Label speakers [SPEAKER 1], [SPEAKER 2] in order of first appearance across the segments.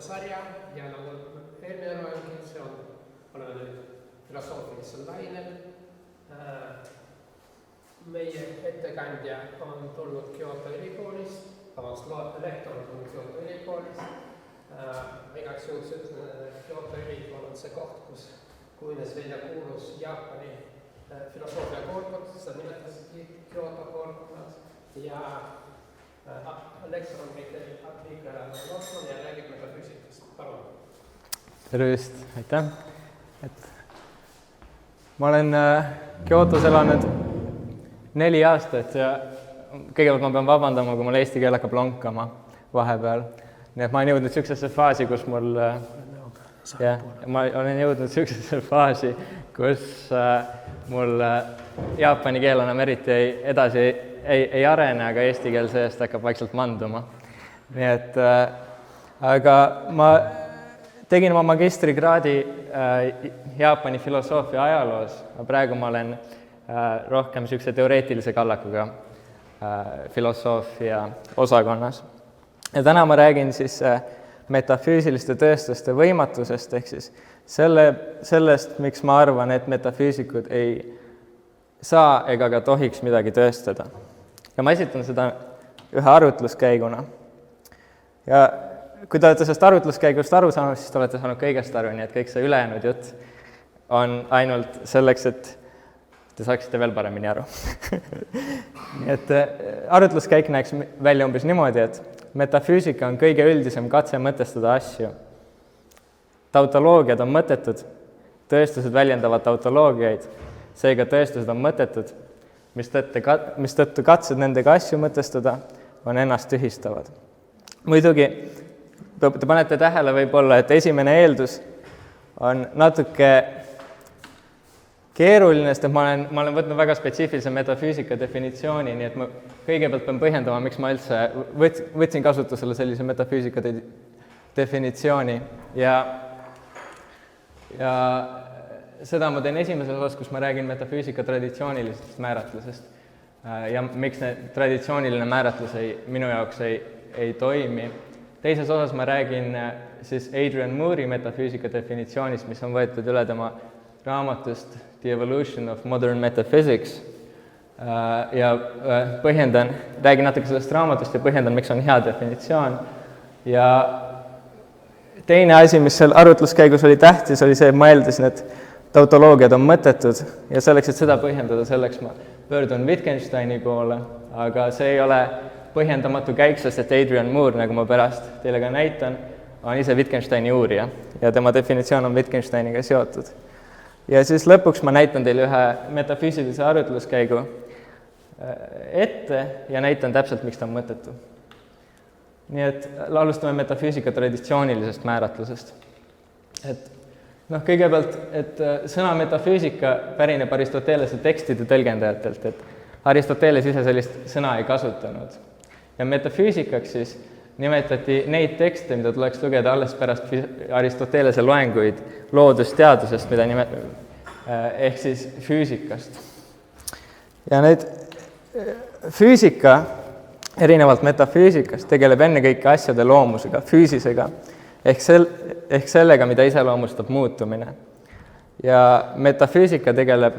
[SPEAKER 1] sarja ja nagu eelmine räägin, see oleme nüüd filosoofilisel lainel. Meie ettekandja on tulnud Kyoto ülikoolist, lektor on tulnud Kyoto ülikoolist. Igaks juhuks ütlen, et Kyoto ülikool on see koht, kus kujunes välja kuulus Jaapani filosoofia koolkond, seda nimetasidki Kyoto koolkonnad ja lektor on Mikael Lotman ja räägib metafüüsikast. Palun.
[SPEAKER 2] Tervist, aitäh. Ma olen Kyotos elanud 4 aastat ja kõigepealt ma pean vabandama, kui mul eesti keel hakkab lonkama vahepeal. Nii et ma olen jõudnud sellisesse faasi, kus mul jaapani keel enam eriti edasi ei arene, aga eesti keel seest hakkab vaikselt manduma. Nii et, aga ma tegin oma magistrikraadi Jaapani filosoofia ajaloos, aga praegu ma olen rohkem sellise teoreetilise kallakuga filosoofia osakonnas. Ja täna ma räägin siis metafüüsiliste tõestuste võimatusest, ehk siis sellest, miks ma arvan, et metafüüsikud ei saa ega ka tohiks midagi tõestada. Ja ma esitan seda ühe arutluskäiguna. Ja kui te olete sellest arutluskäigust aru saanud, siis te olete saanud kõigest aru, nii et kõik see ülejäänud jutt on ainult selleks, et te saaksite veel paremini aru. Nii et arutluskäik näeks välja umbes niimoodi, et metafüüsika on kõige üldisem katse mõtestada asju. Tautoloogiad on mõttetud, tõestused väljendavad tautoloogiaid, seega tõestused on mõttetud, mistõttu katsed nendega asju mõtestada on ennast tühistavad. Muidugi, te panete tähele võib-olla, et esimene eeldus on natuke keeruline, sest ma olen võtnud väga spetsiifilise metafüüsika definitsiooni, nii et ma kõigepealt pean põhjendama, miks ma üldse võtsin kasutusele sellise metafüüsika definitsiooni ja seda ma teen esimeses osas, kus ma räägin metafüüsika traditsioonilisest määratlusest ja miks traditsiooniline määratlus minu jaoks ei toimi. Teises osas ma räägin siis Adrian Moore'i metafüüsika definitsioonist, mis on võetud üle tema raamatust The Evolution of Modern Metaphysics ja räägin natuke sellest raamatust ja põhjendan, miks on hea definitsioon. Ja teine asi, mis seal arutluskäigus oli tähtis, oli see, et ma eeldasin, et tautoloogiad on mõttetud ja selleks, et seda põhjendada, selleks ma pöördun Wittgensteini poole, aga see ei ole põhjendamatu käik, sest et Adrian Moore, nagu ma pärast teile ka näitan, on ise Wittgensteini uurija ja tema definitsioon on Wittgensteiniga seotud. Ja siis lõpuks ma näitan teile ühe metafüüsilise arutluskäigu ette ja näitan täpselt, miks ta on mõttetu. Nii et alustame metafüüsika traditsioonilisest määratlusest. Kõigepealt, et sõna metafüüsika pärineb Aristotelese tekstide tõlgendajatelt, et Aristoteles ise sellist sõna ei kasutanud. Ja metafüüsikaks siis nimetati neid tekste, mida tuleks lugeda alles pärast Aristotelese loenguid loodusteadusest, ehk siis füüsikast. Ja need füüsika, erinevalt metafüüsikast, tegeleb ennekõike asjade loomusega, füüsisega, ehk sellega, mida iseloomustab muutumine. Ja metafüüsika tegeleb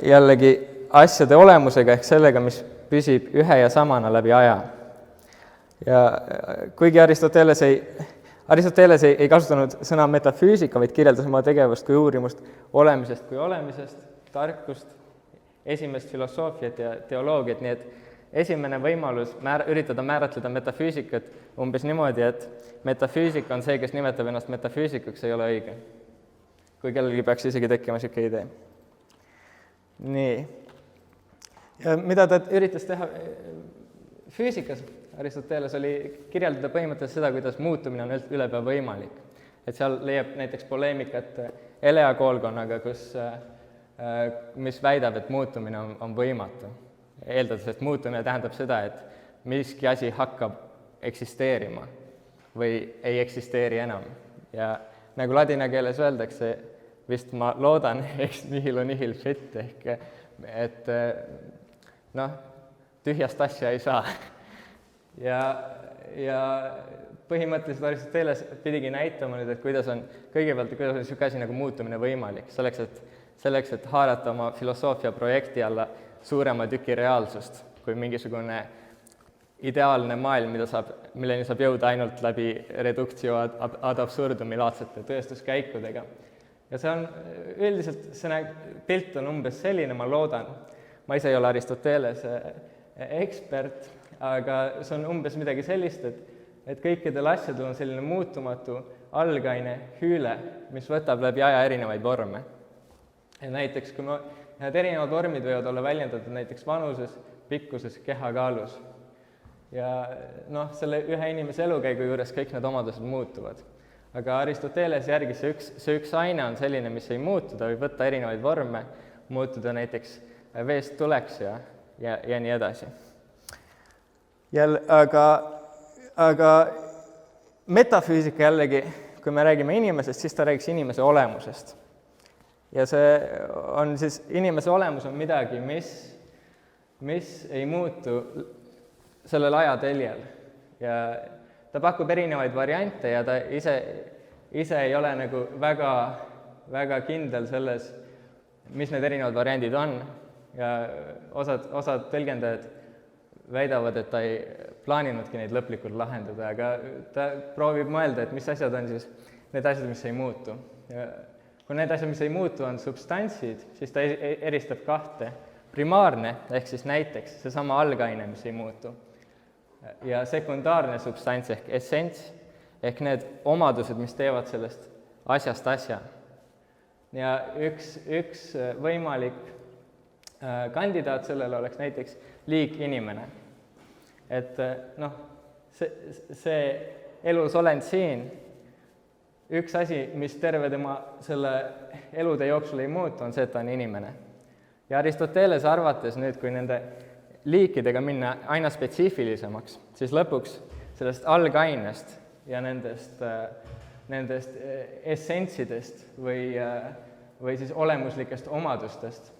[SPEAKER 2] jällegi asjade olemusega, ehk sellega, mis püsib ühe ja samana läbi aja. Ja kuigi Aristoteles ei kasutanud sõna metafüüsika, vaid kirjeldas oma tegevust kui uurimust olemisest, tarkust, esimest filosoofiat ja teoloogiat, nii et esimene võimalus üritada määratleda metafüüsikat umbes niimoodi, et metafüüsika on see, kes nimetab ennast metafüüsikaks, ei ole õige. Kui kellelgi peaks isegi tekkima selline idee. Nii. Ja mida ta üritas teha füüsikas? Aristoteles oli kirjeldada põhimõtteliselt seda, kuidas muutumine on ülepea võimalik. Et seal leiab näiteks poleemikat Elea koolkonnaga, mis väidab, et muutumine on võimatu. Eeldades, et muutumine tähendab seda, et miski asi hakkab eksisteerima või ei eksisteeri enam. Ja nagu ladina keeles öeldakse, vist ma loodan, ex nihil nihil fit, et tühjast asja ei saa. Ja põhimõtteliselt Aristoteles pidigi näitama nüüd, et kuidas on niisugune asi nagu muutumine võimalik, selleks, et haarata oma filosoofia projekti alla suurema tüki reaalsust kui mingisugune ideaalne maailm, milleni saab jõuda ainult läbi reduktio ad absurdumi laadsete tõestuskäikudega. Ja see on üldiselt, pilt on umbes selline, ma loodan, ma ise ei ole Aristotelese ekspert, aga see on umbes midagi sellist, et kõikidel asjadel on selline muutumatu algaine hüüle, mis võtab läbi aja erinevaid vorme. Ja näiteks, kui need erinevad vormid võivad olla väljendatud näiteks vanuses, pikkuses, kehakaalus. Ja selle ühe inimese elukäigu juures kõik need omadused muutuvad. Aga Aristoteles järgi see üks aine on selline, mis ei muutu, ta võib võtta erinevaid vorme, muutuda näiteks veest tuleks ja nii edasi. Aga metafüüsika jällegi, kui me räägime inimesest, siis ta räägiks inimese olemusest. Ja see on siis, inimese olemus on midagi, mis ei muutu sellel ajateljel. Ja ta pakub erinevaid variante ja ta ise ei ole nagu väga kindel selles, mis need erinevad variandid on. Ja osad tõlgendajad väidavad, et ta ei plaaninudki neid lõplikult lahendada, aga ta proovib mõelda, et mis asjad on siis need asjad, mis ei muutu. Ja kui need asjad, mis ei muutu, on substantsid, siis ta eristab kahte. Primaarne, ehk siis näiteks seesama algaine, mis ei muutu. Ja sekundaarne substants ehk essents, ehk need omadused, mis teevad sellest asjast asja. Ja üks võimalik kandidaat sellele oleks näiteks liiginimene. Et see elus olend siin, üks asi, mis terve tema selle elude jooksul ei muutu, on see, et ta on inimene. Ja Aristotelese arvates nüüd, kui nende liikidega minna aina spetsiifilisemaks, siis lõpuks sellest algainest ja nendest essentsidest või siis olemuslikest omadustest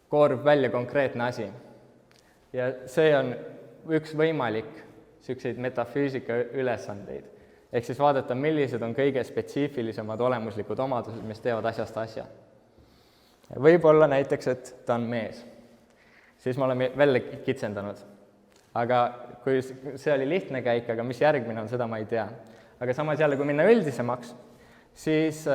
[SPEAKER 2] koorub välja konkreetne asi. Ja see on üks võimalik selliseid metafüüsika ülesandeid. Ehk siis vaadata, millised on kõige spetsiifilisemad olemuslikud omadused, mis teevad asjast asja. Võib-olla näiteks, et ta on mees. Siis me oleme välja kitsendanud. Aga kui see oli lihtne käik, aga mis järgmine on, seda ma ei tea. Aga samas jälle, kui minna üldisemaks, siis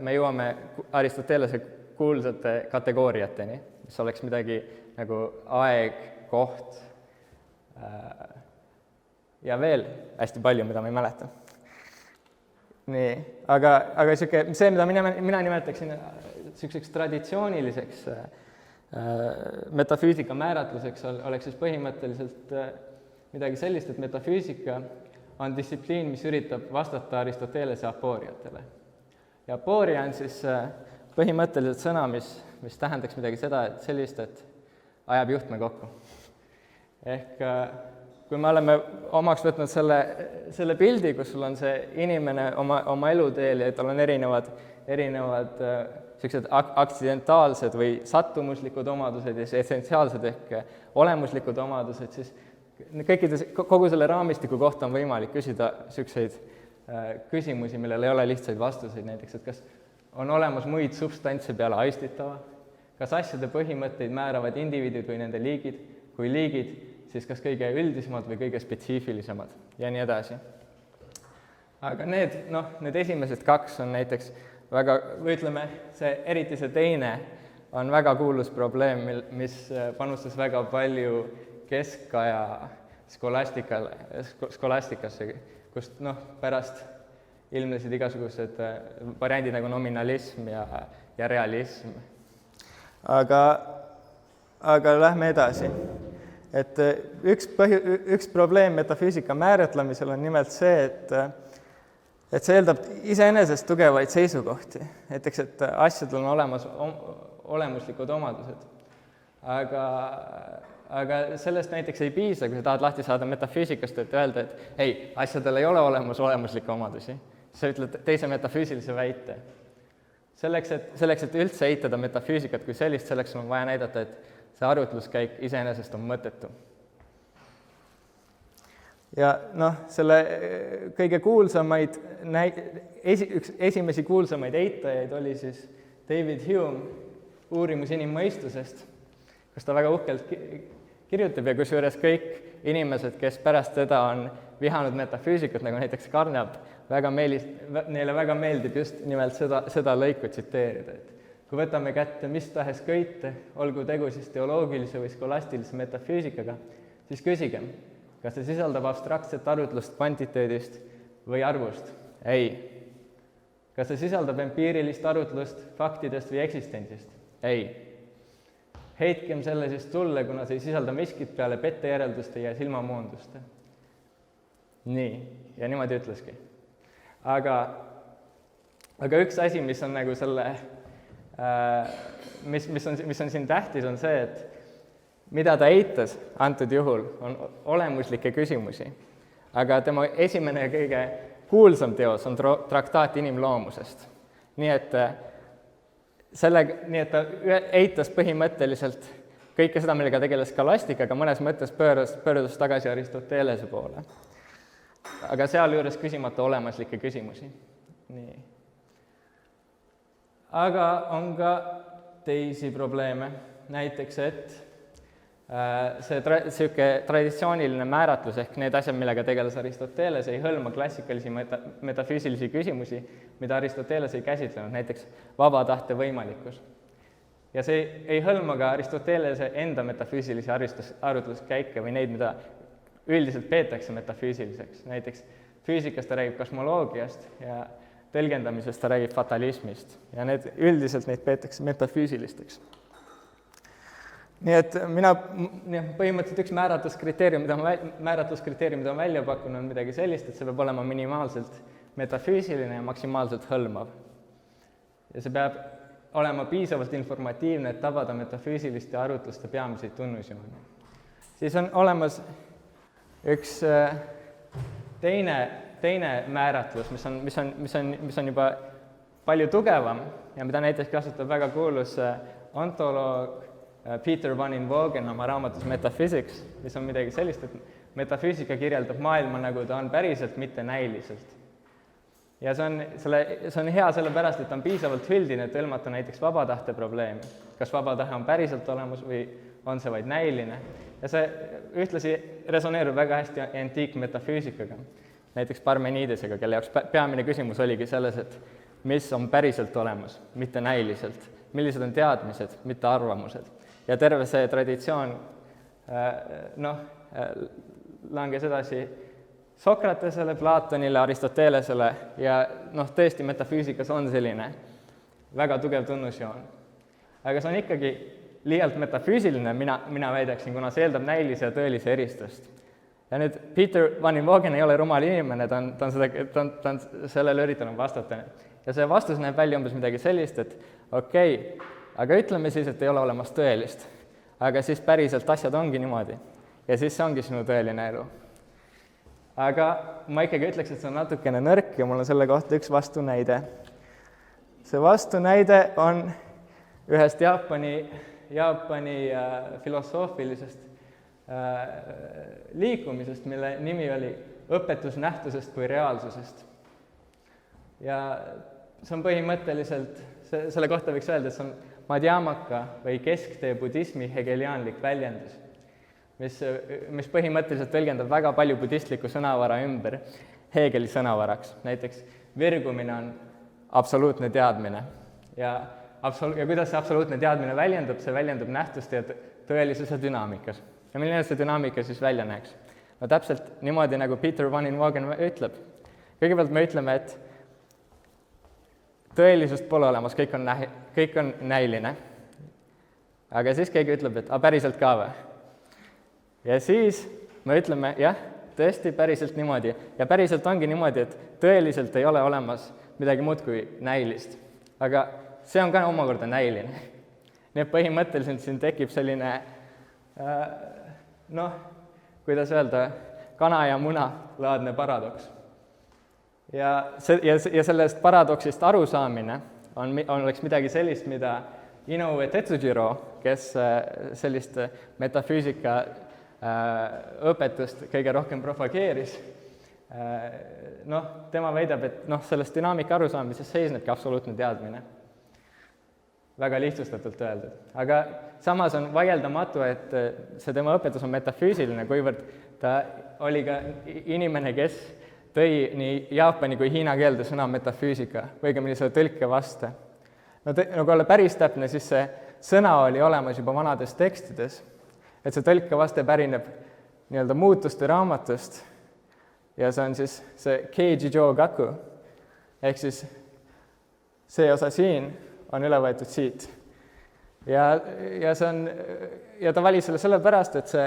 [SPEAKER 2] me jõuame Aristotelese kuulsate kategooriateni, mis oleks midagi nagu aeg, koht ja veel hästi palju, mida ma ei mäleta. Nii, aga see, mida mina nimetaksin selliseks traditsiooniliseks metafüüsika määratluseks, oleks siis põhimõtteliselt midagi sellist, et metafüüsika on distsipliin, mis üritab vastata Aristotelese apooriatele. Ja apooria on siis põhimõtteliselt sõna, mis tähendaks midagi seda, et sellist, et ajab juhtme kokku. Ehk kui me oleme omaks võtnud selle pildi, kus sul on see inimene oma eluteel ja tal on erinevad sellised aksidentaalsed või sattumuslikud omadused ja essentsiaalsed ehk olemuslikud omadused, siis kogu selle raamistiku kohta on võimalik küsida selliseid küsimusi, millel ei ole lihtsaid vastuseid, näiteks, et kas on olemas muid substantse peale aistitava, kas asjade põhimõtteid määravad indiviidid või nende liigid, kui liigid, siis kas kõige üldisemad või kõige spetsiifilisemad ja nii edasi. Aga need esimesed kaks on näiteks väga, või ütleme, eriti see teine on väga kuulus probleem, mis panustas väga palju keskaja skolastikasse, kust pärast ilmnesid igasugused variandid nagu nominalism ja realism. Aga lähme edasi. Et üks probleem metafüüsika määratlemisel on nimelt see, et see eeldab iseenesest tugevaid seisukohti. Näiteks, et asjadel on olemas olemuslikud omadused. Aga sellest näiteks ei piisa, kui sa tahad lahti saada metafüüsikast, et öelda, et ei, asjadel ei ole olemuslikke omadusi. Sa ütled teise metafüüsilise väite. Selleks, et üldse eitada metafüüsikat kui sellist, selleks on vaja näidata, et see arutluskäik iseenesest on mõttetu. ja noh, selle kõige kuulsamaid, üks esimesi kuulsamaid eitajaid oli siis David Hume uurimus inimmõistusest, kus ta väga uhkelt kirjutab ja kusjuures kõik inimesed, kes pärast teda on vihanud metafüüsikut, nagu näiteks Carnap, neile väga meeldib just nimelt seda lõiku tsiteerida, et kui võtame kätte mis tahes köite, olgu tegu siis teoloogilise või skolastilise metafüüsikaga, siis küsigem, kas see sisaldab abstraktset arutlust kvantiteedist või arvust? Ei. Kas see sisaldab empiirilist arutlust faktidest või eksistentsist? Ei. Heitkem selle siis tulle, kuna see ei sisalda miskit peale pettejärelduste ja silmamoonduste. Nii, ja niimoodi ütleski. Aga üks asi, mis on nagu selle, mis on siin tähtis, on see, et mida ta eitas antud juhul, on olemuslikke küsimusi. Aga tema esimene ja kõige kuulsam teos on traktaat inimloomusest. Nii et ta eitas põhimõtteliselt kõike seda, millega tegeles skolastika, aga mõnes mõttes pöördus tagasi Aristotelese poole. Aga sealjuures küsimata olemuslikke küsimusi. Nii. Aga on ka teisi probleeme, näiteks, et see traditsiooniline määratlus ehk need asjad, millega tegeles Aristoteles, ei hõlma klassikalisi metafüüsilisi küsimusi, mida Aristoteles ei käsitlenud, näiteks vaba tahte võimalikkus. Ja see ei hõlma ka Aristotelese enda metafüüsilisi arutluskäike või neid, mida üldiselt peetakse metafüüsiliseks. Näiteks füüsikas ta räägib kosmoloogiast ja tõlgendamisest ta räägib fatalismist ja üldiselt neid peetakse metafüüsilisteks. Nii et põhimõtteliselt üks määratluskriteerium, mida on välja pakkunud, on midagi sellist, et see peab olema minimaalselt metafüüsiline ja maksimaalselt hõlmav. Ja see peab olema piisavalt informatiivne, et tabada metafüüsiliste arutluste peamiseid tunnusjooni. Siis on olemas üks teine määratlus, mis on juba palju tugevam ja mida näiteks kasutab väga kuulus ontoloog Peter van Inwagen oma raamatus Metaphysics, mis on midagi sellist, et metafüüsika kirjeldab maailma, nagu ta on päriselt, mitte näiliselt. Ja see on hea sellepärast, et on piisavalt üldine, et hõlmata näiteks vaba tahte probleemi. Kas vaba tahe on päriselt olemas või on see vaid näiline? Ja see ühtlasi resoneerub väga hästi antiikmetafüüsikaga, näiteks Parmenidesega, kelle jaoks peamine küsimus oligi selles, et mis on päriselt olemas, mitte näiliselt, millised on teadmised, mitte arvamused. Ja terve see traditsioon langes edasi Sokratesele, Platonile, Aristotelesele ja tõesti metafüüsikas on selline väga tugev tunnusjoon. Aga see on ikkagi liialt metafüüsiline, mina väidaksin, kuna see eeldab näilise ja tõelise eristust. Ja nüüd Peter van Inwagen ei ole rumal inimene, ta on sellele üritanud vastata. Ja see vastus näeb välja umbes midagi sellist, et okei, aga ütleme siis, et ei ole olemas tõelist. Aga siis päriselt asjad ongi niimoodi. Ja siis see ongi sinu tõeline elu. Aga ma ikkagi ütleks, et see on natukene nõrk ja mul on selle kohta üks vastunäide. See vastunäide on ühest Jaapani filosoofilisest liikumisest, mille nimi oli õpetus nähtusest kui reaalsusest. Ja see on põhimõtteliselt, selle kohta võiks öelda, et see on madhyamaka või kesktee budismi hegeliaanlik väljendus, mis põhimõtteliselt tõlgendab väga palju budistliku sõnavara ümber Hegeli sõnavaraks. Näiteks virgumine on absoluutne teadmine ja kuidas see absoluutne teadmine väljendub, see väljendub nähtuste ja tõelisuse dünaamikas. Ja milline see dünaamika siis välja näeks? No täpselt niimoodi, nagu Peter van Inwagen ütleb. Kõigepealt me ütleme, et tõelisust pole olemas, kõik on näiline. Aga siis keegi ütleb, et päriselt ka või? Ja siis me ütleme, jah, tõesti päriselt niimoodi. Ja päriselt ongi niimoodi, et tõeliselt ei ole olemas midagi muud kui näilist. Aga see on ka omakorda näiline. Nii et põhimõtteliselt siin tekib selline, kuidas öelda, kana ja muna laadne paradoks. Ja sellest paradoksist arusaamine oleks midagi sellist, mida Inoue Tetsujiro, kes sellist metafüüsika õpetust kõige rohkem propageeris. Noh, tema väidab, et sellest dünaamika arusaamises seisnebki absoluutne teadmine. Väga lihtsustatult öeldud. Aga samas on vaieldamatu, et see tema õpetus on metafüüsiline, kuivõrd ta oli ka inimene, kes tõi nii jaapani kui hiina keelde sõna metafüüsika, või õigemini selle tõlke vaste. No kui olla päris täpne, siis see sõna oli olemas juba vanades tekstides, et see tõlke vaste pärineb nii-öelda muutuste raamatust ja see on siis see Keiji-jo gaku, ehk siis see osa siin on üle võetud siit. Ja ta valis selle sellepärast, et see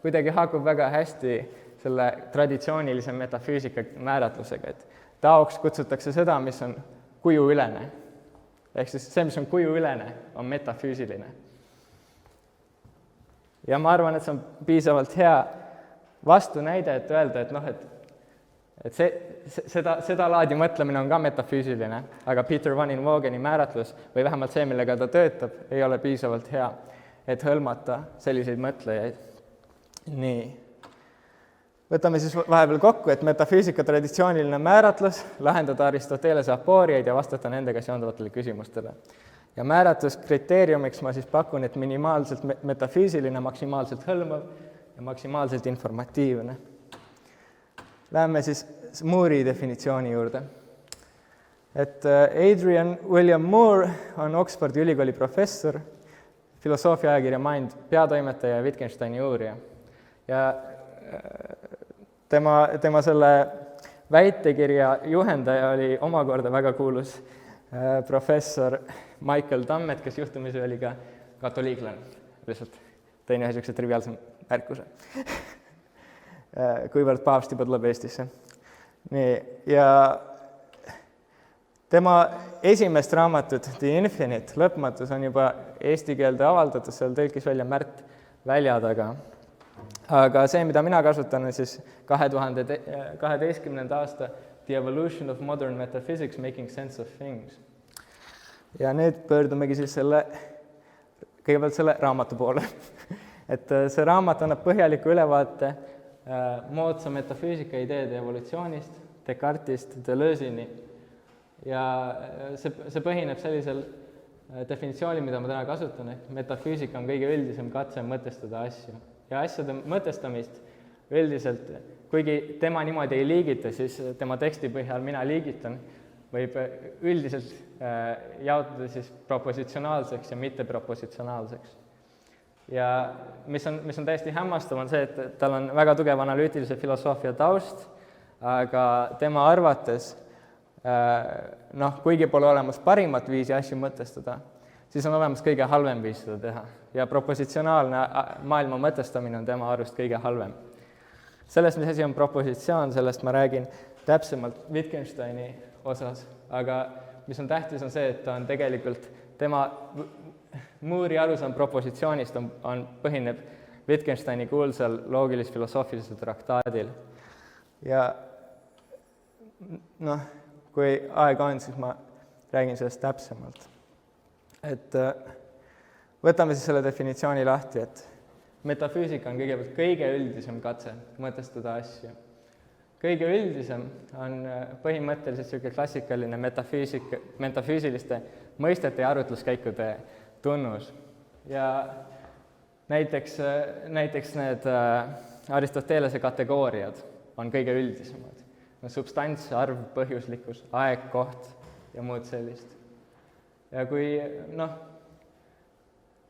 [SPEAKER 2] kuidagi haakub väga hästi selle traditsioonilise metafüüsika määratlusega, et taoks kutsutakse seda, mis on kujuülene. Ehk siis see, mis on kujuülene, on metafüüsiline. Ja ma arvan, et see on piisavalt hea vastunäide, et öelda, et seda laadi mõtlemine on ka metafüüsiline, aga Peter van Inwogeni määratlus, või vähemalt see, millega ta töötab, ei ole piisavalt hea, et hõlmata selliseid mõtlejaid. Nii. Võtame siis vahepeal kokku, et metafüüsika traditsiooniline määratlus, lahendada Aristotelese apooriaid ja vastata nendega seonduvatele küsimustele. Ja määratluskriteeriumiks ma siis pakun, et minimaalselt metafüüsiline, maksimaalselt hõlmav ja maksimaalselt informatiivne. Läheme siis Moore'i definitsiooni juurde. Et Adrian William Moore on Oxfordi ülikooli professor, filosoofia ajakirja Mind peatoimetaja ja Wittgensteini uurija. Ja tema selle väitekirja juhendaja oli omakorda väga kuulus professor Michael Tammet, kes juhtumisi oli ka katoliiklane. Lihtsalt tõin ühe niisuguse triviaalse märkuse. Kuivõrd paavst juba tuleb Eestisse. Nii, ja tema esimest raamatut, The Infinite, lõpmatus, on juba eesti keelde avaldatud, seal tõlkis välja Märt Väljataga. Aga see, mida mina kasutan, on siis 2012. aasta The Evolution of Modern Metaphysics, Making Sense of Things. Ja nüüd pöördumegi siis kõigepealt selle raamatu poole. Et see raamat annab põhjaliku ülevaate moodsa metafüüsika ideede evolutsioonist, Descartesist Deleuze'ini. Ja see põhineb sellisel definitsioonil, mida ma täna kasutan, et metafüüsika on kõige üldisem katse mõtestada asju. Ja asjade mõtestamist üldiselt, kuigi tema niimoodi ei liigita, siis tema teksti põhjal mina liigitan, võib üldiselt jaotada siis propositsionaalseks ja mittepropositsionaalseks. Ja mis on täiesti hämmastav, on see, et tal on väga tugev analüütilise filosoofia taust, aga tema arvates, kuigi pole olemas parimat viisi asju mõtestada, siis on olemas kõige halvem viis seda teha. Ja propositsionaalne maailma mõtestamine on tema arust kõige halvem. Sellest, mis asi on propositsioon, sellest ma räägin täpsemalt Wittgensteini osas, aga mis on tähtis, on see, et ta on tegelikult tema Moore'i arusaam propositsioonist põhineb Wittgensteini kuulsal loogilis-filosoofilisel traktaadil. Ja kui aega on, siis ma räägin sellest täpsemalt. Et võtame siis selle definitsiooni lahti, et metafüüsika on kõigepealt kõige üldisem katse mõtestada asju. Kõige üldisem on põhimõtteliselt selline klassikaline metafüüsiliste mõistete ja arutluskäikude tunnus. Ja näiteks need Aristotelese kategooriad on kõige üldisemad. Substants, arv, põhjuslikkus, aeg, koht ja muud sellist. Ja kui,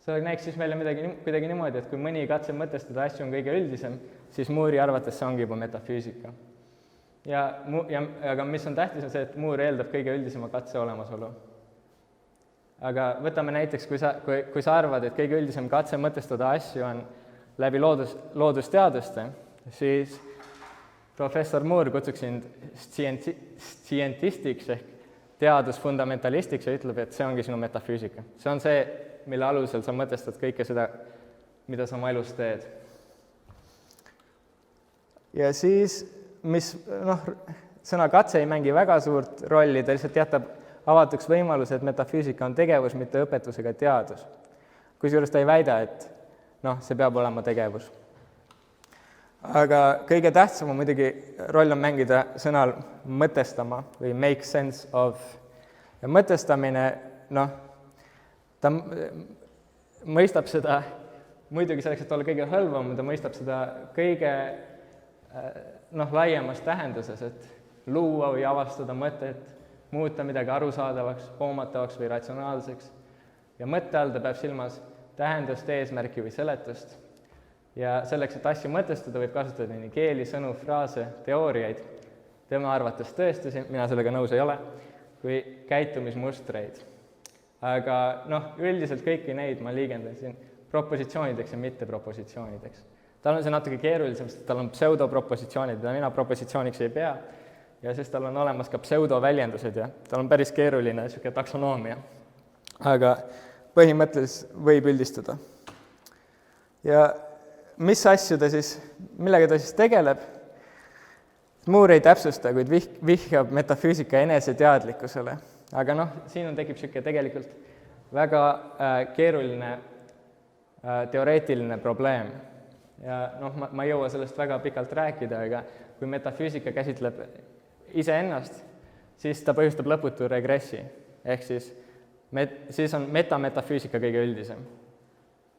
[SPEAKER 2] see näeks siis meile kuidagi niimoodi, et kui mõni katse mõtestada asju on kõige üldisem, siis Moore'i arvates see ongi juba metafüüsika. Aga mis on tähtis, on see, et Moore eeldab kõige üldisema katse olemasolu. Aga võtame näiteks, kui sa arvad, et kõige üldisem katse mõtestada asju on läbi loodusteaduste, siis professor Moore kutsuks sind scientistiks ehk teadusfundamentalistiks ja ütleb, et see ongi sinu metafüüsika. See on see, mille alusel sa mõtestad kõike seda, mida sa oma elus teed. Ja siis, sõna katse ei mängi väga suurt rolli, ta lihtsalt jätab avatuks võimaluse, et metafüüsika on tegevus, mitte õpetusega teadus. Kusjuures ta ei väida, et see peab olema tegevus. aga kõige tähtsam on muidugi roll on mängida sõnal mõtestama või make sense of. Ja mõtestamine, ta mõistab seda muidugi selleks, et olla kõige hõlvam, ta mõistab seda kõige laiemas tähenduses, et luua või avastada mõtet, muuta midagi arusaadavaks, hoomatavaks või ratsionaalseks. Ja mõtte all ta peab silmas tähendust, eesmärki või seletust. Ja selleks, et asju mõtestada, võib kasutada nii keeli, sõnu, fraase, teooriaid, tema arvates tõestusi, mina sellega nõus ei ole, kui käitumismustreid. Aga üldiselt kõiki neid ma liigendan siin propositsioonideks ja mittepropositsioonideks. Tal on see natuke keerulisem, sest tal on pseudopropositsioonid, mida mina propositsiooniks ei pea, ja siis tal on olemas ka pseudoväljendused ja tal on päris keeruline niisugune taksonoomia. Aga põhimõtteliselt võib üldistada. Ja mis asju millega ta siis tegeleb? Moore ei täpsusta, kuid vihjab metafüüsika eneseteadlikkusele. Aga siin tekib niisugune tegelikult väga keeruline teoreetiline probleem. Ja ma ei jõua sellest väga pikalt rääkida, aga kui metafüüsika käsitleb iseennast, siis ta põhjustab lõputu regressi. Ehk siis on metametafüüsika kõige üldisem.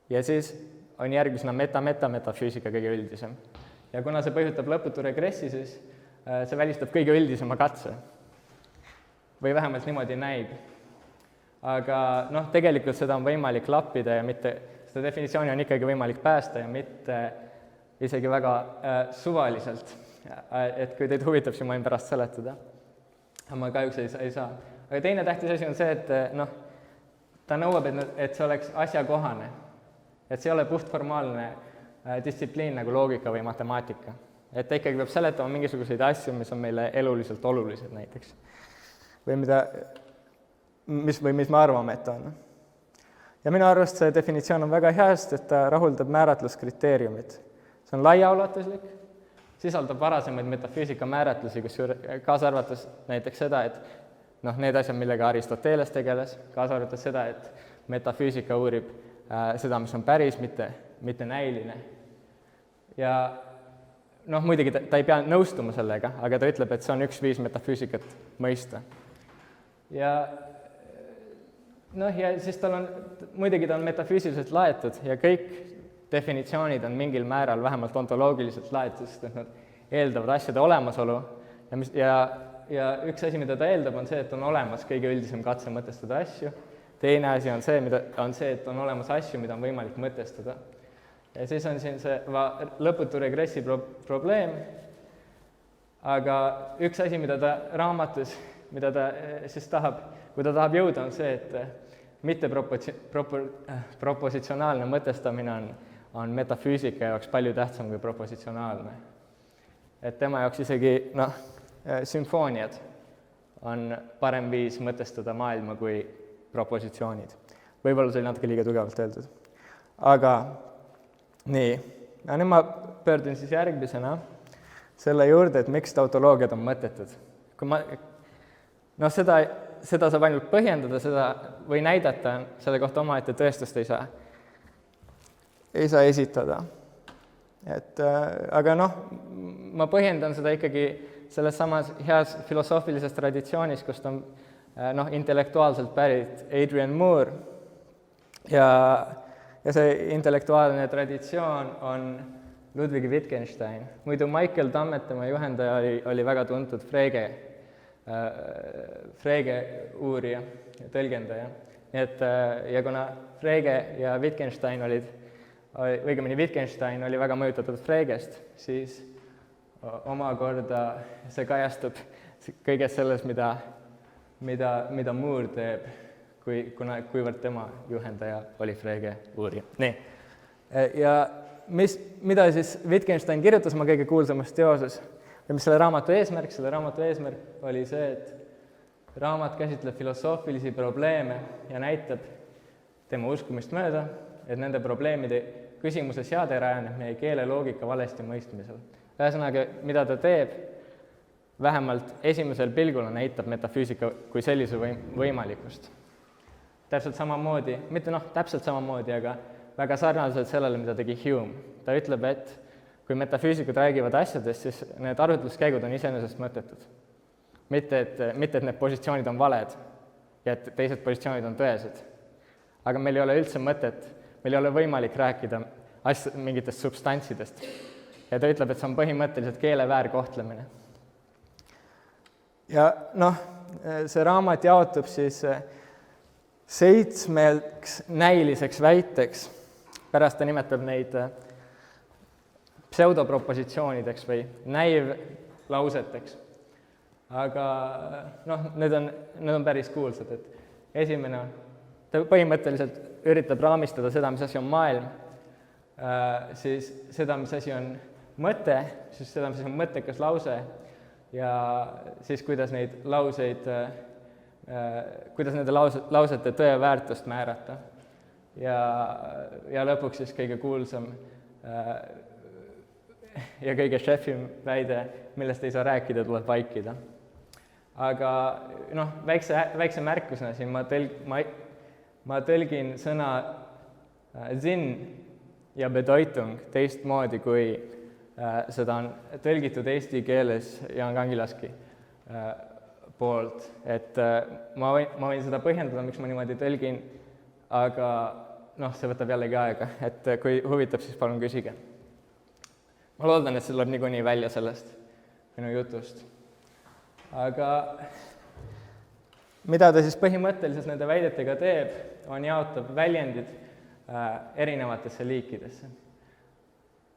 [SPEAKER 2] Ja siis on järgmisena metametafüüsika kõige üldisem. Ja kuna see põhjustab lõputu regressi, siis see välistab kõige üldisema katse. Või vähemalt niimoodi näib. Aga tegelikult seda on võimalik lappida ja mitte, seda definitsiooni on ikkagi võimalik päästa ja mitte isegi väga suvaliselt. Et kui teid huvitab, siis ma võin pärast seletada. Ma kahjuks ei saa. Aga teine tähtis asi on see, et ta nõuab, et see oleks asjakohane. Et see ei ole puhtformaalne distsipliin nagu loogika või matemaatika. Et ta ikkagi peab seletama mingisuguseid asju, mis on meile eluliselt olulised näiteks. Või mis me arvame, et on. Ja minu arvast see definitsioon on väga heast, et ta rahuldab määratluskriteeriumid. See on laiaulatuslik, sisaldab varasemaid metafüüsika määratlusi, kaasa arvates näiteks seda, et need asjad, millega Aristoteles tegeles, kaasa arvates seda, et metafüüsika uurib seda, mis on päris, mitte näiline. Ja muidugi ta ei pea nõustuma sellega, aga ta ütleb, et see on üks viis metafüüsikat mõista. Ja siis muidugi ta on metafüüsiliselt laetud ja kõik definitsioonid on mingil määral vähemalt ontoloogiliselt laetud, sest nad eeldavad asjade olemasolu ja üks asi, mida ta eeldab, on see, et on olemas kõige üldisem katse mõtestada asju. Teine asi on see, et on olemas asju, mida on võimalik mõtestada. Ja siis on siin see lõputu regressi probleem, aga üks asi, mida ta raamatus, mida ta siis tahab, kui ta tahab jõuda, on see, et mitte propositsionaalne mõtestamine on metafüüsika jaoks palju tähtsam kui propositsionaalne. Et tema jaoks isegi sümfooniad on parem viis mõtestada maailma kui propositsioonid. Võib-olla see oli natuke liiga tugevalt öeldud. Aga nii, ja nüüd ma pöördun siis järgmisena selle juurde, et miks tautoloogiad on mõttetud. Kui seda saab ainult põhjendada, seda või näidata, selle kohta omaette tõestust ei saa esitada. Aga ma põhjendan seda ikkagi selles samas heas filosoofilises traditsioonis, kust on intellektuaalselt pärit Adrian Moore ja see intellektuaalne traditsioon on Ludwig Wittgenstein. Muidu Michael Tammet, tema juhendaja, oli väga tuntud Frege uurija ja tõlgendaja. Ja kuna Frege ja Wittgenstein Wittgenstein oli väga mõjutatud Fregest, siis omakorda see kajastub kõiges selles, mida Moore teeb, kuivõrd tema juhendaja oli Frege uurija. Nii. Ja mida siis Wittgenstein kirjutas oma kõige kuulsamas teoses, või mis selle raamatu eesmärk? Selle raamatu eesmärk oli see, et raamat käsitleb filosoofilisi probleeme ja näitab tema uskumist mööda, et nende probleemide küsimuse seade rajaneb meie keele loogika valesti mõistmisel. Ühesõnaga, mida ta teeb, vähemalt esimesel pilgul näitab metafüüsika kui sellise võimalikkust. Täpselt samamoodi, mitte täpselt samamoodi, aga väga sarnaselt sellele, mida tegi Hume. Ta ütleb, et kui metafüüsikud räägivad asjadest, siis need arutluskäigud on iseenesest mõttetud. Mitte, et need positsioonid on valed ja et teised positsioonid on tõesed. Aga meil ei ole üldse mõtet, meil ei ole võimalik rääkida mingitest substantsidest. Ja ta ütleb, et see on põhimõtteliselt keele väärkohtlemine. Ja see raamat jaotub siis 7 näiliseks väiteks, pärast ta nimetab neid pseudopropositsioonideks või näivlauseteks. Aga need on päris kuulsad, et esimene, ta põhimõtteliselt üritab raamistada seda, mis asi on maailm, siis seda, mis asi on mõte, siis seda, mis on mõttekas lause ja siis kuidas neid lauseid, kuidas nende lausete tõe väärtust määrata. Ja lõpuks siis kõige kuulsam ja kõige šefim väide, millest ei saa rääkida, tuleb vaikida. Aga väikse märkusena siin ma tõlgin sõna Sinn ja Bedeutung teistmoodi, kui seda on tõlgitud eesti keeles Jaan Kangilaski poolt. Et ma võin seda põhjendada, miks ma niimoodi tõlgin, aga see võtab jällegi aega, et kui huvitab, siis palun küsige. Ma loodan, et see tuleb niikuinii välja sellest minu jutust. Aga mida ta siis põhimõtteliselt nende väidetega teeb, on jaotab väljendid erinevatesse liikidesse.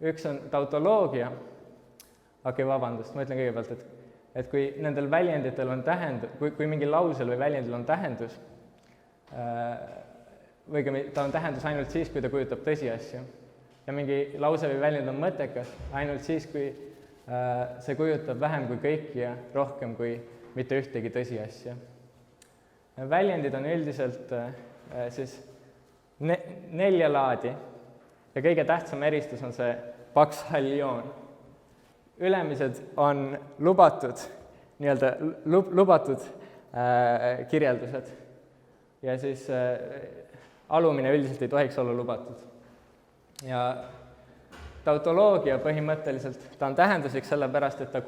[SPEAKER 2] Üks on tautoloogia, vabandust, ma ütlen kõigepealt, et kui nendel väljenditel on tähendus, kui mingi lausel või väljendil on tähendus, või ta on tähendus ainult siis, kui ta kujutab tõsiasju, ja mingi lause või väljend on mõttekas ainult siis, kui see kujutab vähem kui kõiki ja rohkem kui mitte ühtegi tõsiasja. Väljendid on üldiselt siis 4 laadi ja kõige tähtsam eristus on see paks hall joon. Ülemised on lubatud, lubatud kirjeldused ja siis alumine üldiselt ei tohiks olla lubatud. Ja tautoloogia põhimõtteliselt, ta on tähenduslik sellepärast, et ta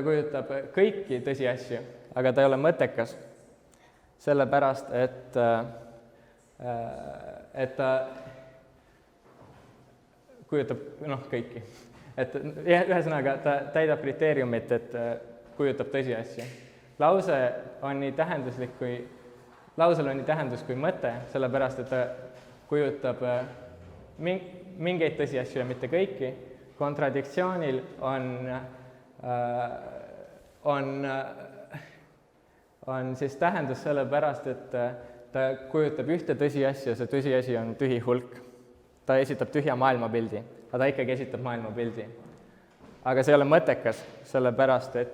[SPEAKER 2] kujutab kõiki tõsiasju, aga ta ei ole mõttekas, sellepärast, et ta kujutab kõiki. Et ühesõnaga, ta täidab kriteeriumit, et kujutab tõsiasju. Lausel on nii tähendus kui mõte, sellepärast, et ta kujutab mingeid tõsiasju ja mitte kõiki. Kontradiktsioonil on siis tähendus sellepärast, et ta kujutab ühte tõsiasja ja see tõsiasi on tühi hulk. Ta esitab tühja maailmapildi, aga ta ikkagi esitab maailmapildi. Aga see ei ole mõttekas, sellepärast, et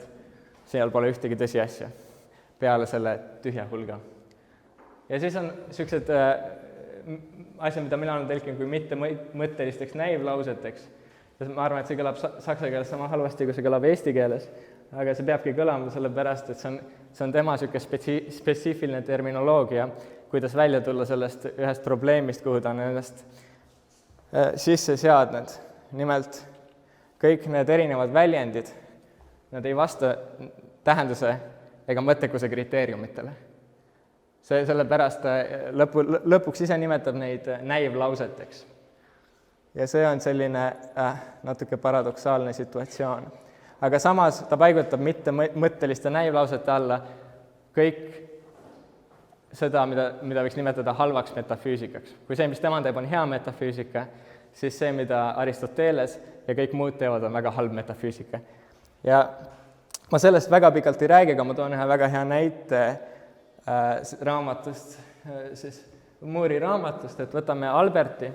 [SPEAKER 2] seal pole ühtegi tõsiasja peale selle tühja hulga. Ja siis on niisugused asja, mida mina olen tõlkinud kui mitte mõttelisteks näivlauseteks. Ma arvan, et see kõlab saksa keeles sama halvasti, kui see kõlab eesti keeles, aga see peabki kõlama sellepärast, et see on tema spetsiifiline terminoloogia, kuidas välja tulla sellest ühest probleemist, kuhu ta on ennast sisse seadnud. Nimelt, kõik need erinevad väljendid, nad ei vasta tähenduse ega mõttekuse kriteeriumitele. Sellepärast lõpuks ise nimetab neid näivlauseteks. Ja see on selline natuke paradoksaalne situatsioon. Aga samas ta paigutab mitte mõtteliste näivlausete alla kõik seda, mida võiks nimetada halvaks metafüüsikaks. Kui see, mis tema teeb, on hea metafüüsika, siis see, mida Aristoteles ja kõik muud teevad, on väga halb metafüüsika. Ja ma sellest väga pikalt ei räägi, aga ma toon ühe väga hea näite raamatust, siis Moori raamatust, et võtame Alberti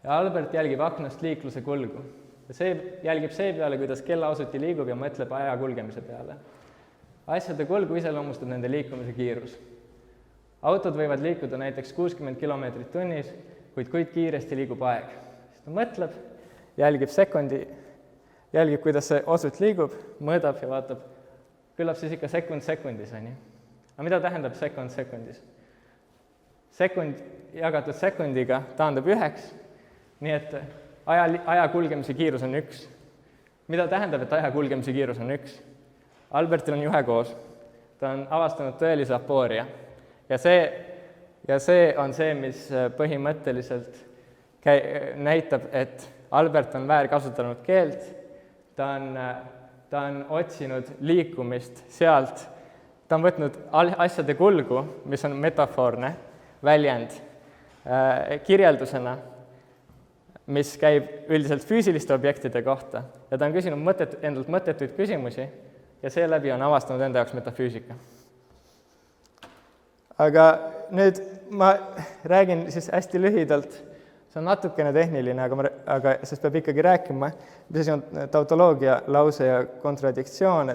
[SPEAKER 2] ja Albert jälgib aknast liikluse kulgu. Ja see jälgib see peale, kuidas kellaasuti liigub ja mõtleb aja kulgemise peale. Asjade kulgu iseloomustab nende liikumise kiirus. Autod võivad liikuda näiteks 60 kilomeetrit tunnis, kuid kiiresti liigub aeg. Siis ta mõtleb, jälgib, kuidas see osut liigub, mõõdab ja vaatab, küllap siis ikka sekund sekundis. Aga mida tähendab sekund sekundis? Sekund jagatud sekundiga taandub 1 nii et aja kulgemise kiirus on 1. Mida tähendab, et aja kulgemise kiirus on 1? Albertil on juhe koos, ta on avastanud tõelise apooria ja see on see, mis põhimõtteliselt näitab, et Albert on väärkasutanud keelt, ta on otsinud liikumist sealt, ta on võtnud asjade kulgu, mis on metafoorne väljend, kirjeldusena, mis käib üldiselt füüsiliste objektide kohta ja ta on küsinud endalt mõttetuid küsimusi ja seeläbi on avastanud enda jaoks metafüüsika. Aga nüüd ma räägin siis hästi lühidalt, see on natukene tehniline, aga sest peab ikkagi rääkima, mis asi on tautoloogia, lause ja kontradiktsioon,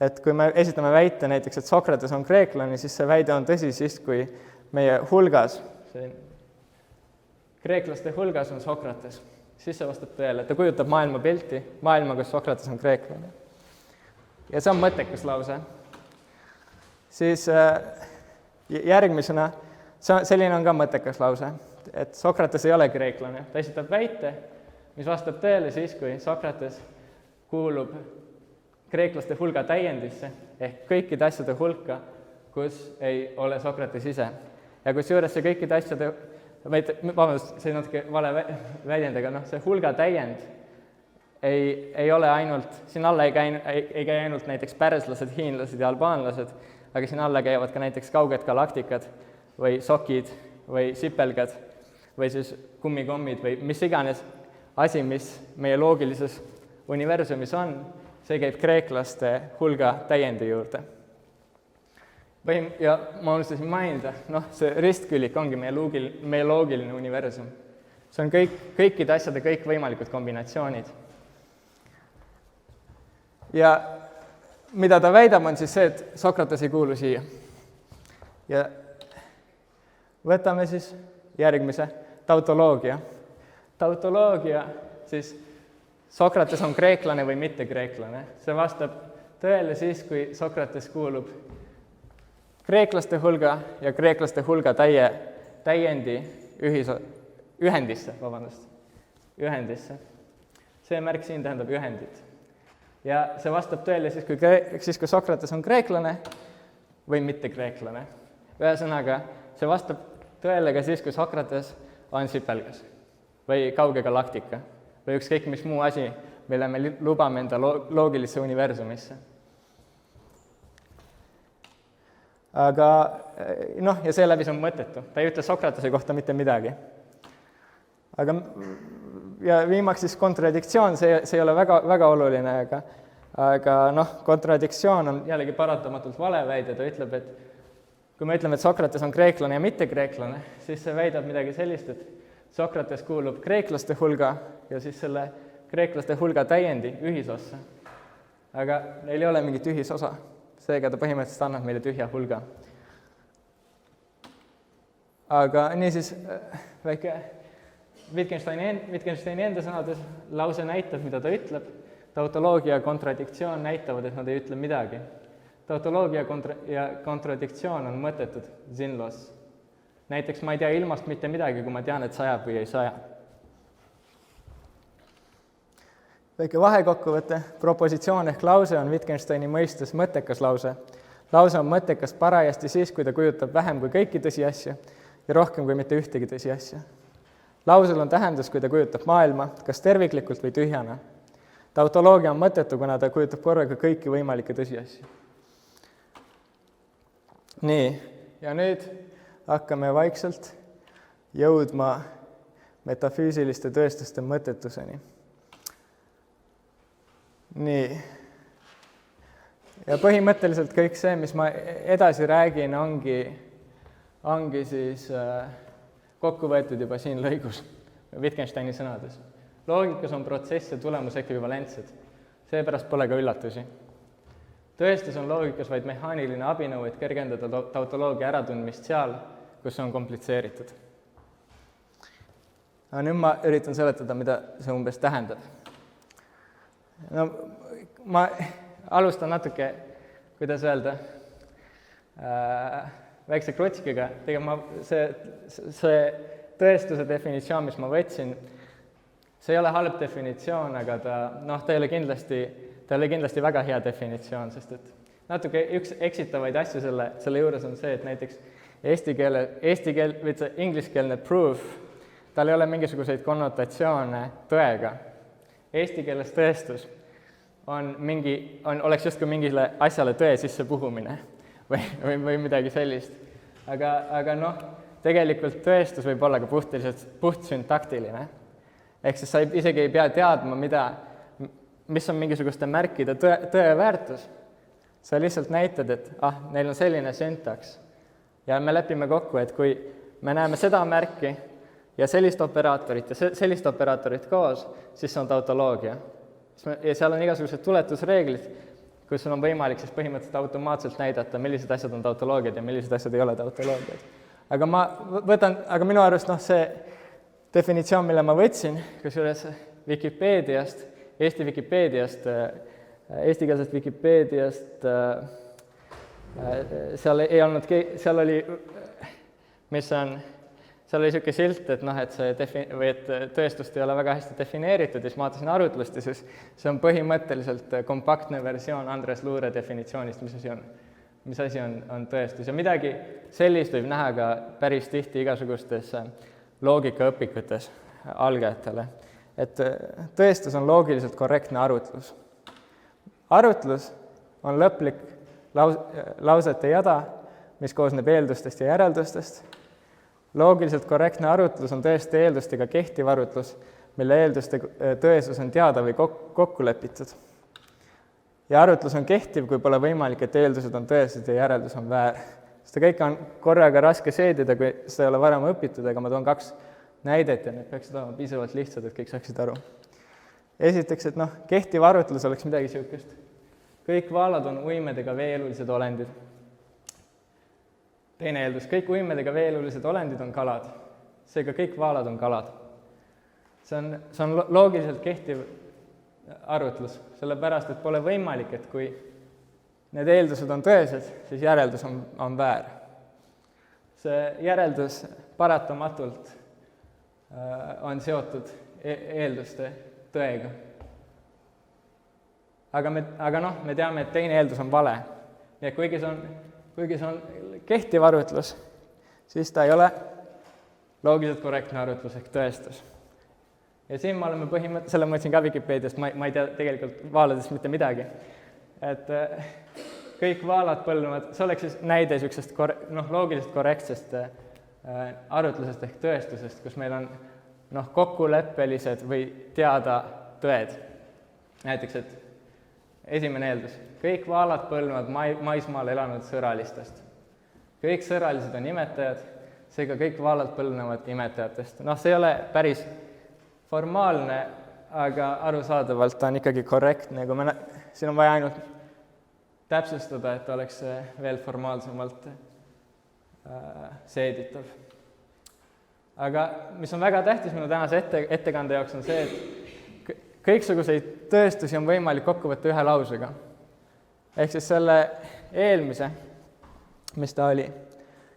[SPEAKER 2] et kui me esitame väite näiteks, et Sokrates on kreeklane, siis see väide on tõsi siis, kui meie hulgas, kreeklaste hulgas on Sokrates, siis see vastab tõele, ta kujutab maailmapilti, maailma, kus Sokrates on kreeklane. Ja see on mõttekas lause. Siis järgmisena, selline on ka mõttekas lause, et Sokrates ei ole kreeklane. Ta esitab väite, mis vastab tõele siis, kui Sokrates kuulub kreeklaste hulga täiendisse ehk kõikide asjade hulka, kus ei ole Sokrates ise. Ja kusjuures see kõikide asjade, see on natuke vale väljend, aga see hulga täiend ei ole ainult, siin alla ei käi ainult näiteks pärslased, hiinlased ja albaanlased, aga siin alla käivad ka näiteks kauged galaktikad või sokid või sipelgad või siis kummikommid või mis iganes asi, mis meie loogilises universumis on, see käib kreeklaste hulga täiendi juurde. Ja ma unustasin mainida, see ristkülik ongi meie loogiline universum. See on kõikide asjade kõik võimalikud kombinatsioonid. Ja mida ta väidab, on siis see, et Sokrates ei kuulu siia. Ja võtame siis järgmise, tautoloogia. Tautoloogia, siis Sokrates on kreeklane või mitte kreeklane. See vastab tõele siis, kui Sokrates kuulub kreeklaste hulga ja kreeklaste hulga täiendi ühendisse. See märk siin tähendab ühendit. Ja see vastab tõele siis, kui Sokrates on kreeklane või mitte kreeklane. Ühesõnaga, see vastab tõele ka siis, kui Sokrates on sipelgas või kauge galaktika või ükskõik mis muu asi, mille me lubame enda loogilisse universumisse. Aga ja seeläbi see on mõttetu. Ta ei ütle Sokratese kohta mitte midagi. Ja viimaks siis kontradiktsioon, see ei ole väga oluline, aga kontradiktsioon on jällegi paratamatult valeväide. Ta ütleb, et kui me ütleme, et Sokrates on kreeklane ja mitte kreeklane, siis see väidab midagi sellist, et Sokrates kuulub kreeklaste hulga ja siis selle kreeklaste hulga täiendi ühisossa. Aga neil ei ole mingit ühisosa. Seega ta põhimõtteliselt annab meile tühja hulga. Aga niisiis väike Wittgensteini enda sõnades lause näitab, mida ta ütleb. Tautoloogia ja kontradiktsioon näitavad, et nad ei ütle midagi. Tautoloogia ja kontradiktsioon on mõttetud, sinnlos. Näiteks ma ei tea ilmast mitte midagi, kui ma tean, et sajab või ei saja. Väike vahekokkuvõte, propositsioon ehk lause on Wittgensteini mõistes mõttekas lause. Lause on mõttekas parajasti siis, kui ta kujutab vähem kui kõiki tõsiasju ja rohkem kui mitte ühtegi tõsiasja. Lausel on tähendus, kui ta kujutab maailma, kas terviklikult või tühjana. Tautoloogia on mõttetu, kuna ta kujutab korraga kõiki võimalikke tõsiasju. Nii, ja nüüd hakkame vaikselt jõudma metafüüsiliste tõestuste mõttetuseni. Nii. Ja põhimõtteliselt kõik see, mis ma edasi räägin, ongi siis kokku võetud juba siin lõigus Wittgensteini sõnades. Loogikas on protsess ja tulemus ekvivalentsed, seepärast pole ka üllatusi. Tõestus on loogikas vaid mehaaniline abinõu, et kergendada tautoloogia äratundmist seal, kus on komplitseeritud. Aga nüüd ma üritan seletada, mida see umbes tähendab. Ma alustan natuke, kuidas öelda, väikse krotskiga. See tõestuse definitsioon, mis ma võtsin, see ei ole halb definitsioon, aga ta ei ole kindlasti väga hea definitsioon, sest et natuke üks eksitavaid asju selle juures on see, et näiteks ingliskeelne proof, tal ei ole mingisuguseid konnotatsioone tõega. Eesti keeles tõestus oleks justkui mingile asjale tõe sisse puhumine või midagi sellist. Aga tegelikult tõestus võib olla ka puhtsüntaktiline. Ehk siis sa isegi ei pea teadma, mis on mingisuguste märkide tõe väärtus. Sa lihtsalt näitad, et neil on selline süntaks. Ja me lepime kokku, et kui me näeme seda märki ja sellist operaatorit koos, siis see on tautoloogia. Ja seal on igasugused tuletusreeglid, kus sul on võimalik siis põhimõtteliselt automaatselt näidata, millised asjad on tautoloogiad ja millised asjad ei ole tautoloogiad. Aga minu arust see definitsioon, mille ma võtsin, kusjuures Vikipeediast, eestikeelsest Vikipeediast, seal oli niisugune silt, et tõestust ei ole väga hästi defineeritud, ja siis ma vaatasin arutlust ja siis see on põhimõtteliselt kompaktne versioon Andres Luure definitsioonist, mis asi on tõestus. Ja midagi sellist võib näha ka päris tihti igasugustes loogikaõpikutes algajatele. Et tõestus on loogiliselt korrektne arutlus. Arutlus on lõplik lausete jada, mis koosneb eeldustest ja järeldustest. Loogiliselt korrektne arutlus on tõeste eeldustega kehtiv arutlus, mille eelduste tõesus on teada või kokku lepitud. Ja arutlus on kehtiv, kui pole võimalik, et eeldused on tõesed ja järeldus on väär. Seda kõike on korraga raske seedida, kui seda ei ole varem õpitud, aga ma toon 2 näidet ja need peaksid olema piisavalt lihtsad, et kõik saaksid aru. Esiteks, et kehtiv arutlus oleks midagi niisugust. Kõik vaalad on uimedega veeelulised olendid. Teine eeldus, kõik uimedega veeelulised olendid on kalad. Seega kõik vaalad on kalad. See on loogiliselt kehtiv arutlus, sellepärast, et pole võimalik, et kui need eeldused on tõesed, siis järeldus on väär. See järeldus paratamatult on seotud eelduste tõega. Aga me teame, et teine eeldus on vale. Ja kuigi see on kehtiv arutlus, siis ta ei ole loogiliselt korrektne arutlus ehk tõestus. Ja siin me oleme selle mõtlesin ka Vikipeediast, ma ei tea tegelikult vaaladest mitte midagi. Et kõik vaalad põlvnevad, see oleks siis näide niisugusest loogiliselt korrektsest arutlusest ehk tõestusest, kus meil on kokkuleppelised või teada tõed. Näiteks, et esimene eeldus, kõik vaalad põlvnevad maismaal elanud sõralistest. Kõik sõralised on imetajad, seega kõik vaalad põlvnevad imetajatest. See ei ole päris formaalne, aga arusaadavalt on ikkagi korrektne. Siin on vaja ainult täpsustada, et oleks veel formaalsemalt seeditav. Aga mis on väga tähtis minu tänase ettekande jaoks on see, et kõiksuguseid tõestusi on võimalik kokku võtta ühe lausega. Ehk siis selle eelmise, mis ta oli,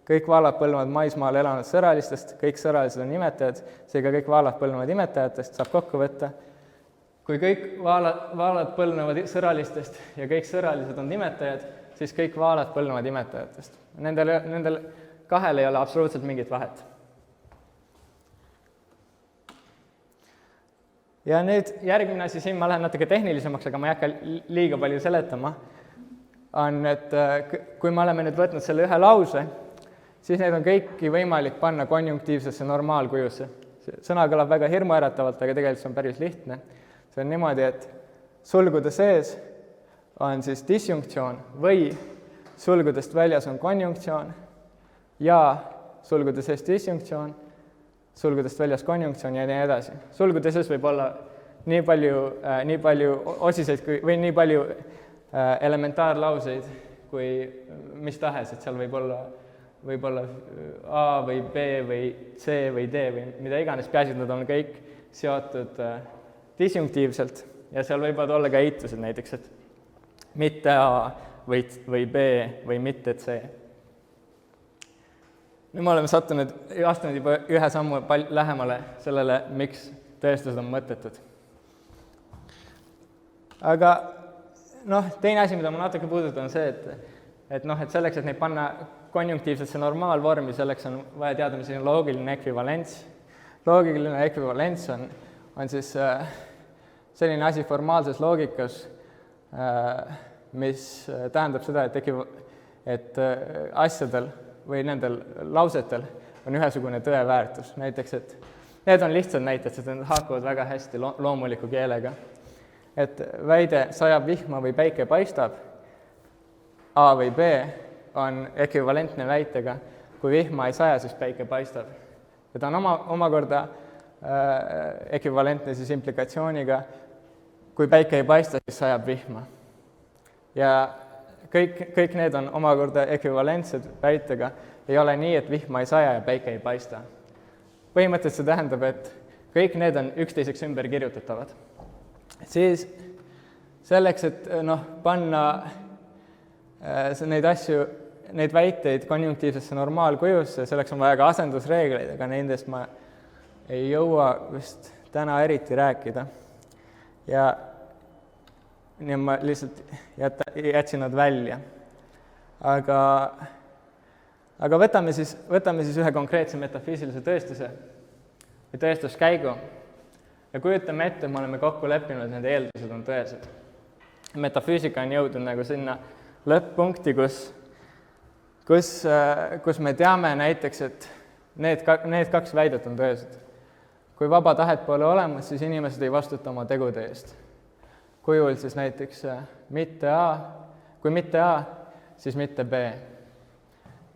[SPEAKER 2] kõik vaalad põlvnevad maismaal elanud sõralistest, kõik sõralised on imetajad, seega kõik vaalad põlvnevad imetajatest, saab kokku võtta. Kui kõik vaalad põlvnevad sõralistest ja kõik sõralised on imetajad, siis kõik vaalad põlvnevad imetajatest. Nendel kahel ei ole absoluutselt mingit vahet. Ja nüüd järgmine asi, siin ma lähen natuke tehnilisemaks, aga ma ei hakka liiga palju seletama, on, et kui me oleme nüüd võtnud selle ühe lause, siis need on kõiki võimalik panna konjunktiivsesse normaalkujusse. Sõna kõlab väga hirmuäratavalt, aga tegelikult see on päris lihtne. See on niimoodi, et sulgude sees on siis disjunktsioon või sulgudest väljas on konjunktsioon ja sulgude sees disjunktsioon, sulgudest väljas konjunktsioon ja nii edasi. Sulgude sees võib olla nii palju osiseid või nii palju elementaarlauseid kui mis tahes, et seal võib olla A või B või C või D või mida iganes, peaasi, et nad on kõik seotud disjunktiivselt ja seal võivad olla ka eitused näiteks, et mitte A või B või mitte C. nüüd me oleme astunud juba ühe sammu lähemale sellele, miks tõestused on mõttetud. Aga teine asi, mida ma natuke puudutan, on see, et selleks, et neid panna konjunktiivsesse normaalvormi, selleks on vaja teada, mis on loogiline ekvivalents. Loogiline ekvivalents on siis selline asi formaalses loogikas, mis tähendab seda, et asjadel või nendel lausetel on ühesugune tõeväärtus. Näiteks, et need on lihtsad näited, sest need haakuvad väga hästi loomuliku keelega. Et väide sajab vihma või päike paistab, A või B, on ekvivalentne väitega, kui vihma ei saja, siis päike paistab. Ja ta on omakorda ekvivalentne siis implikatsiooniga, kui päike ei paista, siis sajab vihma. Ja kõik need on omakorda ekvivalentsed väitega, ei ole nii, et vihma ei saja ja päike ei paista. Põhimõtteliselt see tähendab, et kõik need on üksteiseks ümber kirjutatavad. Siis selleks, et panna neid väiteid konjunktiivsesse normaalkujusse, selleks on vaja ka asendusreegleid, aga nendest ma ei jõua vist täna eriti rääkida. Ja nii ma lihtsalt jätsin nad välja. Aga võtame siis ühe konkreetse metafüüsilise tõestuse või tõestuskäigu ja kujutame ette, et me oleme kokku leppinud, et need eeldused on tõesed. Metafüüsika on jõudnud nagu sinna lõpp-punkti, kus me teame näiteks, et need kaks väidet on tõesed. Kui vaba tahet pole olemas, siis inimesed ei vastuta oma tegude eest. Kujul siis näiteks mitte A, kui mitte A, siis mitte B.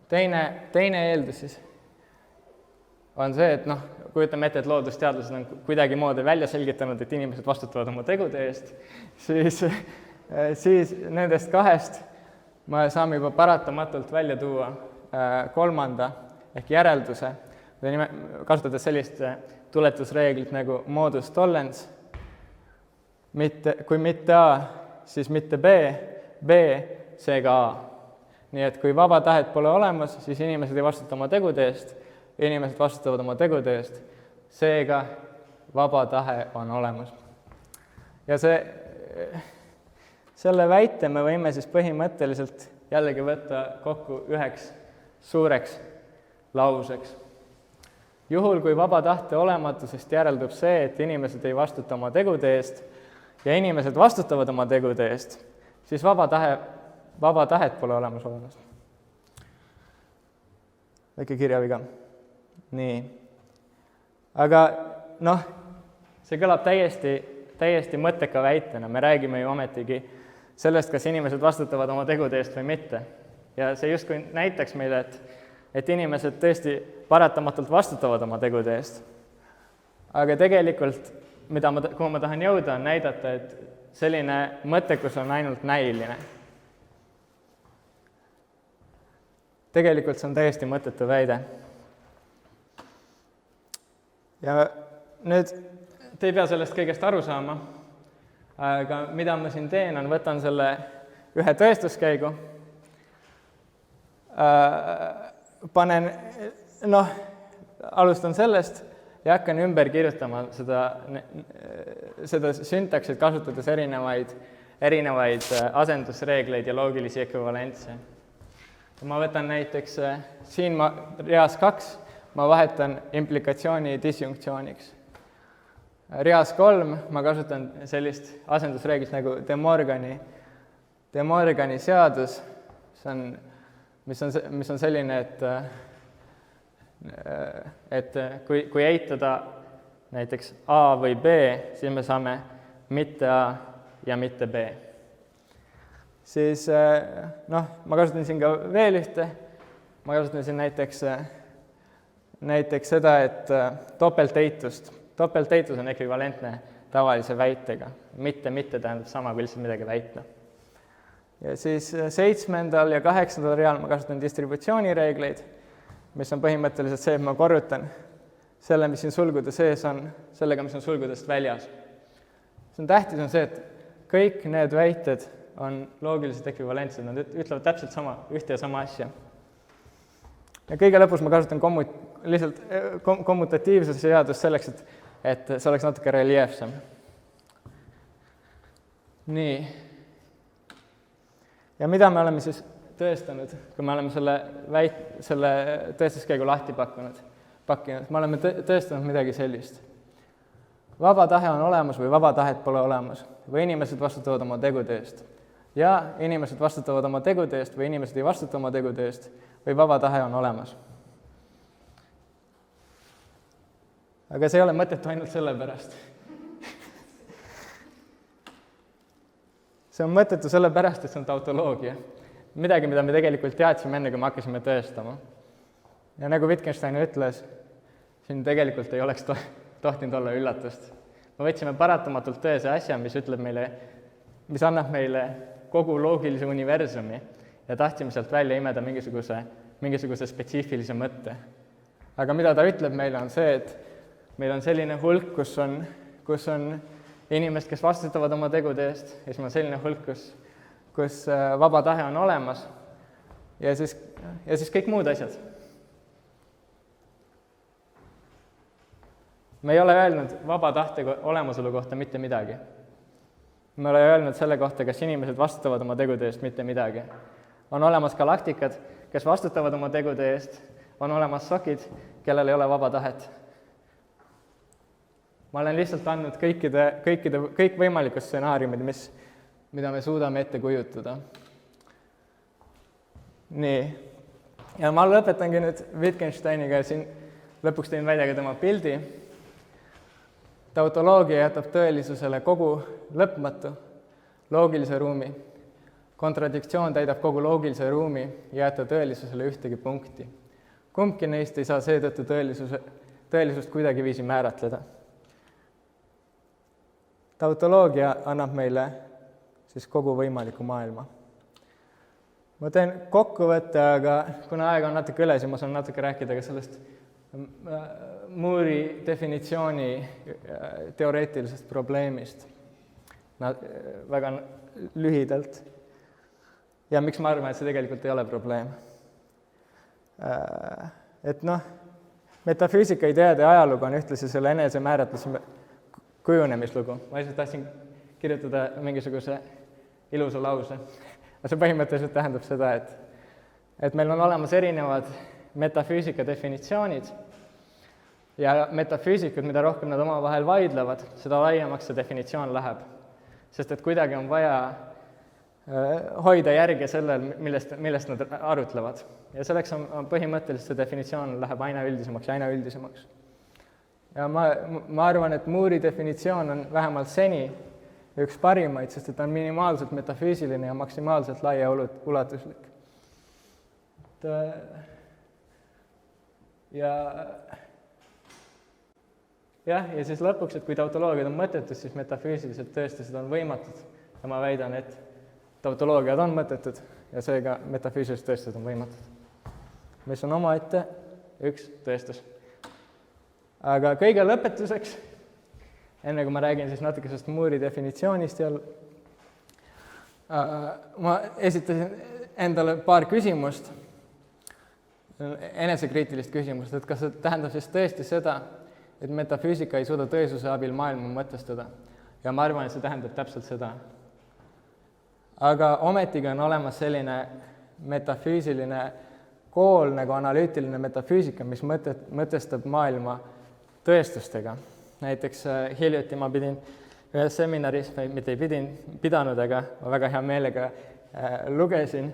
[SPEAKER 2] Teine eeldus siis on see, et kujutame ette, et loodusteadlased on kuidagimoodi välja selgitanud, et inimesed vastutavad oma tegude eest, siis nendest kahest me saame juba paratamatult välja tuua kolmanda ehk järelduse, kasutades sellist tuletusreeglit nagu modus tollens, kui mitte A, siis mitte B, B, seega A. Nii et kui vaba tahet pole olemas, siis inimesed ei vastuta oma tegude eest, inimesed vastutavad oma tegude eest, seega vaba tahe on olemas. Ja selle väite me võime siis põhimõtteliselt jällegi võtta kokku üheks suureks lauseks. Juhul, kui vaba tahte olematusest järeldub see, et inimesed ei vastuta oma tegude eest ja inimesed vastutavad oma tegude eest, siis vaba tahet pole olemas. Väike kirjaviga. Nii. Aga see kõlab täiesti mõtteka väitena. Me räägime ju ometigi sellest, kas inimesed vastutavad oma tegude eest või mitte. Ja see justkui näitaks meile, et inimesed tõesti paratamatult vastutavad oma tegude eest. Aga tegelikult, kuhu ma tahan jõuda, on näidata, et selline mõttekus on ainult näiline. Tegelikult see on täiesti mõttetu väide. Ja nüüd te ei pea sellest kõigest aru saama, aga mida ma siin teen, on võtan selle ühe tõestuskäigu, alustan sellest ja hakkan ümber kirjutama seda syntaksit, kasutades erinevaid asendusreegleid ja loogilisi ekvivalentse. Ma võtan näiteks siin reas 2, ma vahetan implikatsiooni disjunktsiooniks. Reas 3 ma kasutan sellist asendusreeglist nagu De Morgani seadus, mis on selline, et kui eitada näiteks A või B, siis me saame mitte A ja mitte B. Siis ma kasutan siin ka veel ühte, ma kasutan siin näiteks seda, et topelteitus on ekvivalentne tavalise väitega, mitte tähendab sama, kui lihtsalt midagi väita. Ja siis 7. ja 8. real ma kasutan distributsioonireegleid, mis on põhimõtteliselt see, et ma korrutan selle, mis siin sulgude sees on, sellega, mis on sulgudest väljas. See on tähtis, on see, et kõik need väited on loogiliselt ekvivalentsed, nad ütlevad täpselt ühte ja sama asja. ja kõige lõpus ma kasutan lihtsalt kommutatiivsuse seadust selleks, et see oleks natuke reljeefsem. Nii. Ja mida me oleme siis tõestanud, kui me oleme selle tõestuskäigu lahti pakkinud? Me oleme tõestanud midagi sellist. Vaba tahe on olemas või vaba tahet pole olemas või inimesed vastutavad oma tegude eest. Ja inimesed vastutavad oma tegude eest või inimesed ei vastuta oma tegude eest või vaba tahe on olemas. Aga see ei ole mõttetu ainult sellepärast. See on mõttetu sellepärast, et see on tautoloogia. Midagi, mida me tegelikult teadsime enne, kui me hakkasime tõestama. Ja nagu Wittgenstein ütles, siin tegelikult ei oleks tohtinud olla üllatust. Me võtsime paratamatult tõese asja, mis annab meile kogu loogilise universumi ja tahtsime sealt välja imeda mingisuguse spetsiifilise mõtte. Aga mida ta ütleb meile on see, et meil on selline hulk, kus on inimesed, kes vastutavad oma tegude eest, ja siis on selline hulk, kus vaba tahe on olemas ja siis kõik muud asjad. Me ei ole öelnud vaba tahte olemasolu kohta mitte midagi. Me ei ole öelnud selle kohta, kas inimesed vastutavad oma tegude eest mitte midagi. On olemas galaktikad, kes vastutavad oma tegude eest, on olemas sokid, kellel ei ole vaba tahet. Ma olen lihtsalt andnud kõik võimalikud stsenaariumid, mida me suudame ette kujutada. Nii. Ja ma lõpetangi nüüd Wittgensteiniga ja siin lõpuks tõin välja ka tema pildi. Tautoloogia jätab tõelisusele kogu lõpmatu loogilise ruumi. Kontradiktsioon täidab kogu loogilise ruumi ja jätta tõelisusele ühtegi punkti. Kumbki neist ei saa seetõttu tõelisust kuidagiviisi määratleda. Tautoloogia annab meile siis kogu võimaliku maailma. Ma teen kokkuvõtte, aga kuna aega on natuke üle, siis ma saan natuke rääkida ka sellest Moore'i definitsiooni teoreetilisest probleemist. Väga lühidalt. Ja miks ma arvan, et see tegelikult ei ole probleem? Et metafüüsika ideede ajalugu on ühtlasi selle enesemääratluse kujunemislugu. Ma lihtsalt tahtsin kirjutada mingisuguse ilusa lause. See põhimõtteliselt tähendab seda, et meil on olemas erinevad metafüüsika definitsioonid ja metafüüsikud, mida rohkem nad omavahel vaidlevad, seda laiemaks see definitsioon läheb. Sest et kuidagi on vaja hoida järge sellel, millest nad arutlevad. Ja selleks on põhimõtteliselt see definitsioon läheb aina üldisemaks. Ja ma arvan, et Moore'i definitsioon on vähemalt seni üks parimaid, sest et on minimaalselt metafüüsiline ja maksimaalselt laiaulatuslik. Ja siis lõpuks, et kui tautoloogiad on mõttetud, siis metafüüsilised tõestused on võimatud. Ja ma väidan, et tautoloogiad on mõttetud ja seega metafüüsilised tõestused on võimatud. Mis on omaette üks tõestus. Aga kõige lõpetuseks, enne kui ma räägin siis natuke sellest Moore'i definitsioonist, ma esitasin endale paar küsimust, enesekriitilist küsimust, et kas see tähendab siis tõesti seda, et metafüüsika ei suuda tõesuse abil maailma mõtestada. Ja ma arvan, et see tähendab täpselt seda. Aga ometigi on olemas selline metafüüsiline kool nagu analüütiline metafüüsika, mis mõtestab maailma tõestustega. Näiteks hiljuti ma pidin ühes seminaris, mitte ei pidanud, aga ma väga hea meelega lugesin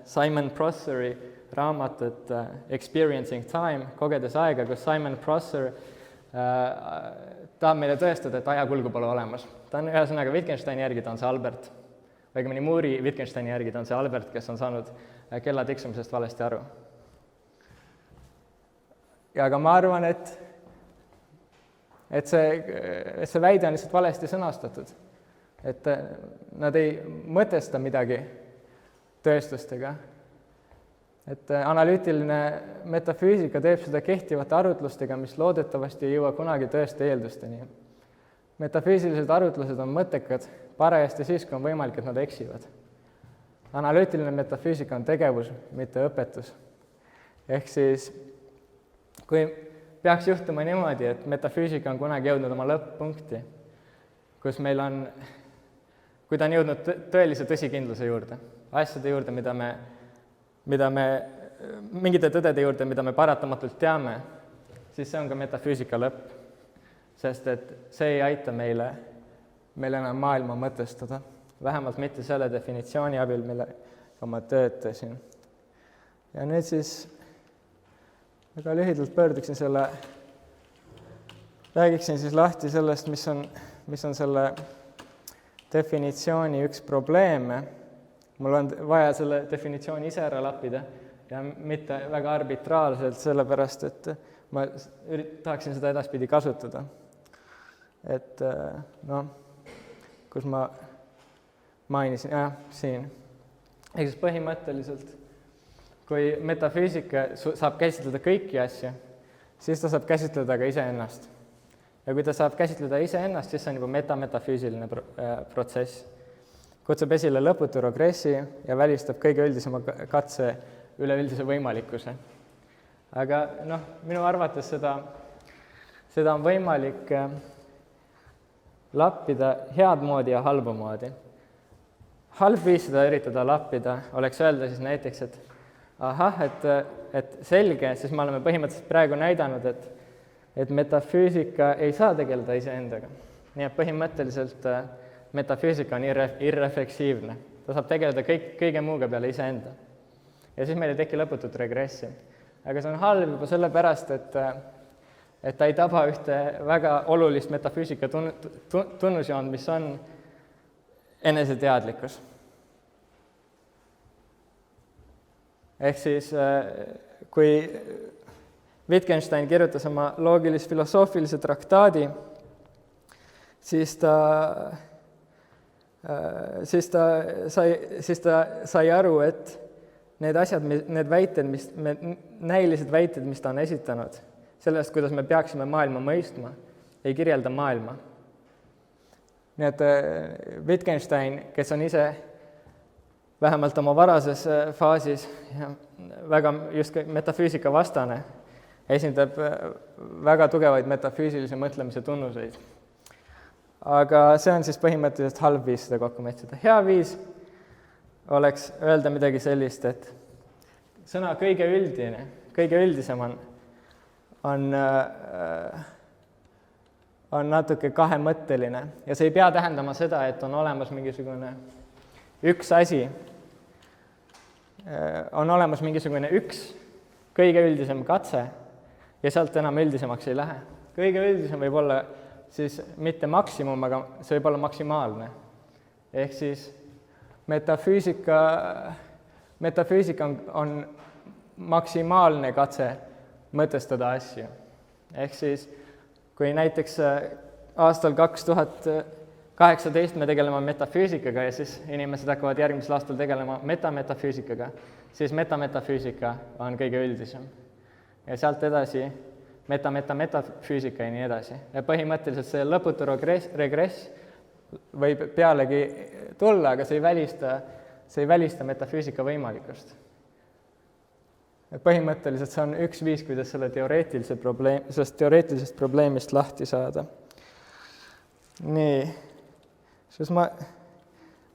[SPEAKER 2] Simon Prosseri raamatut Experiencing Time, kogedes aega, kus Simon Prosser tahab meile tõestada, et ajakulgu pole olemas. Ta on ühesõnaga Wittgensteini järgi, ta on see Albert. Õigemini Moore'i Wittgensteini järgi, ta on see Albert, kes on saanud kella tiksumisest valesti aru. Ja aga ma arvan, et see väide on lihtsalt valesti sõnastatud. Et nad ei mõtesta midagi tõestustega. Et analüütiline metafüüsika teeb seda kehtivate arutlustega, mis loodetavasti ei jõua kunagi tõeste eeldusteni. Metafüüsilised arutlused on mõttekad parajasti siis, kui on võimalik, et nad eksivad. Analüütiline metafüüsika on tegevus, mitte õpetus. ehk siis kui peaks juhtuma niimoodi, et metafüüsika on kunagi jõudnud oma lõpp-punkti, kus meil on, kui ta on jõudnud tõelise tõsikindluse juurde, asjade juurde, mingite tõdede juurde, mida me paratamatult teame, siis see on ka metafüüsika lõpp. Sest et see ei aita meil enam maailma mõtestada, vähemalt mitte selle definitsiooni abil, millega ma töötasin. Ja nüüd siis väga lühidalt räägiksin siis lahti sellest, mis on selle definitsiooni üks probleeme. Mul on vaja selle definitsiooni ise ära lappida ja mitte väga arbitraalselt, sellepärast et ma tahaksin seda edaspidi kasutada. Et kus ma mainisin, siin. Ehk siis põhimõtteliselt, kui metafüüsika saab käsitleda kõiki asju, siis ta saab käsitleda ka iseennast. Ja kui ta saab käsitleda iseennast, siis see on juba metafüüsiline protsess. Kutsub esile lõputu regressi ja välistab kõige üldisema katse üleüldise võimalikkuse. Aga minu arvates seda on võimalik lappida head moodi ja halba moodi. Halb viis seda üritada lappida oleks öelda siis näiteks, et selge, siis me oleme põhimõtteliselt praegu näidanud, et metafüüsika ei saa tegeleda iseendaga. Nii et põhimõtteliselt metafüüsika on irrefleksiivne. Ta saab tegeleda kõige muuga peale iseenda. Ja siis meil ei teki lõputut regressi. Aga see on halb juba sellepärast, et ta ei taba ühte väga olulist metafüüsika tunnusjoon, mis on eneseteadlikkus. Ehk siis, kui Wittgenstein kirjutas oma loogilis-filosoofilise traktaadi, siis ta sai aru, et need asjad, need väited, näilised väited, mis ta on esitanud, sellest, kuidas me peaksime maailma mõistma, ei kirjelda maailma. Nii et Wittgenstein, kes on ise vähemalt oma varases faasis väga just metafüüsika vastane, esindab väga tugevaid metafüüsilise mõtlemise tunnuseid. Aga see on siis põhimõtteliselt halb viis seda kokku mõistada. Hea viis oleks öelda midagi sellist, et sõna kõige üldisem on natuke kahemõtteline ja see ei pea tähendama seda, et on olemas mingisugune üks asi, on olemas mingisugune üks kõige üldisem katse ja sealt enam üldisemaks ei lähe. Kõige üldisem võib olla siis mitte maksimum, aga see võib olla maksimaalne. Ehk siis metafüüsika on maksimaalne katse mõtestada asju. Ehk siis, kui näiteks aastal 2018 me tegeleme metafüüsikaga ja siis inimesed hakkavad järgmisel aastal tegelema metametafüüsikaga, siis metametafüüsika on kõige üldisem. Ja sealt edasi metafüüsika ja nii edasi. Ja põhimõtteliselt see lõputu regress võib pealegi tulla, aga see ei välista metafüüsika võimalikkust. Põhimõtteliselt see on üks viis, kuidas sellest teoreetilisest probleemist lahti saada. Nii, siis ma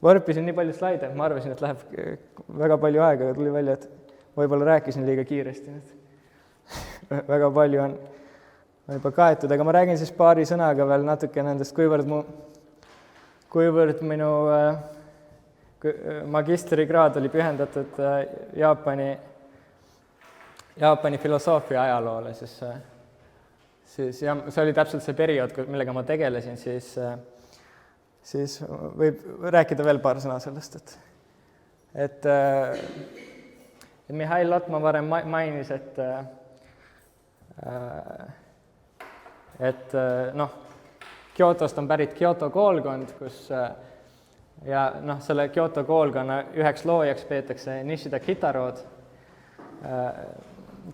[SPEAKER 2] varpisin nii palju slaide, ma arvasin, et läheb väga palju aega, aga tuli välja, et võib-olla rääkisin liiga kiiresti. Väga palju on juba kaetud, aga ma räägin siis paari sõnaga veel natuke nendest, kuivõrd minu magistrikraad oli pühendatud Jaapani filosoofia ajaloole, siis ja see oli täpselt see periood, millega ma tegelesin, siis võib rääkida veel paar sõna sellest, et Mihhail Lotman varem mainis, et Kyotost on pärit Kyoto koolkond, ja selle Kyoto koolkonna üheks loojaks peetakse Nishida Kitarood,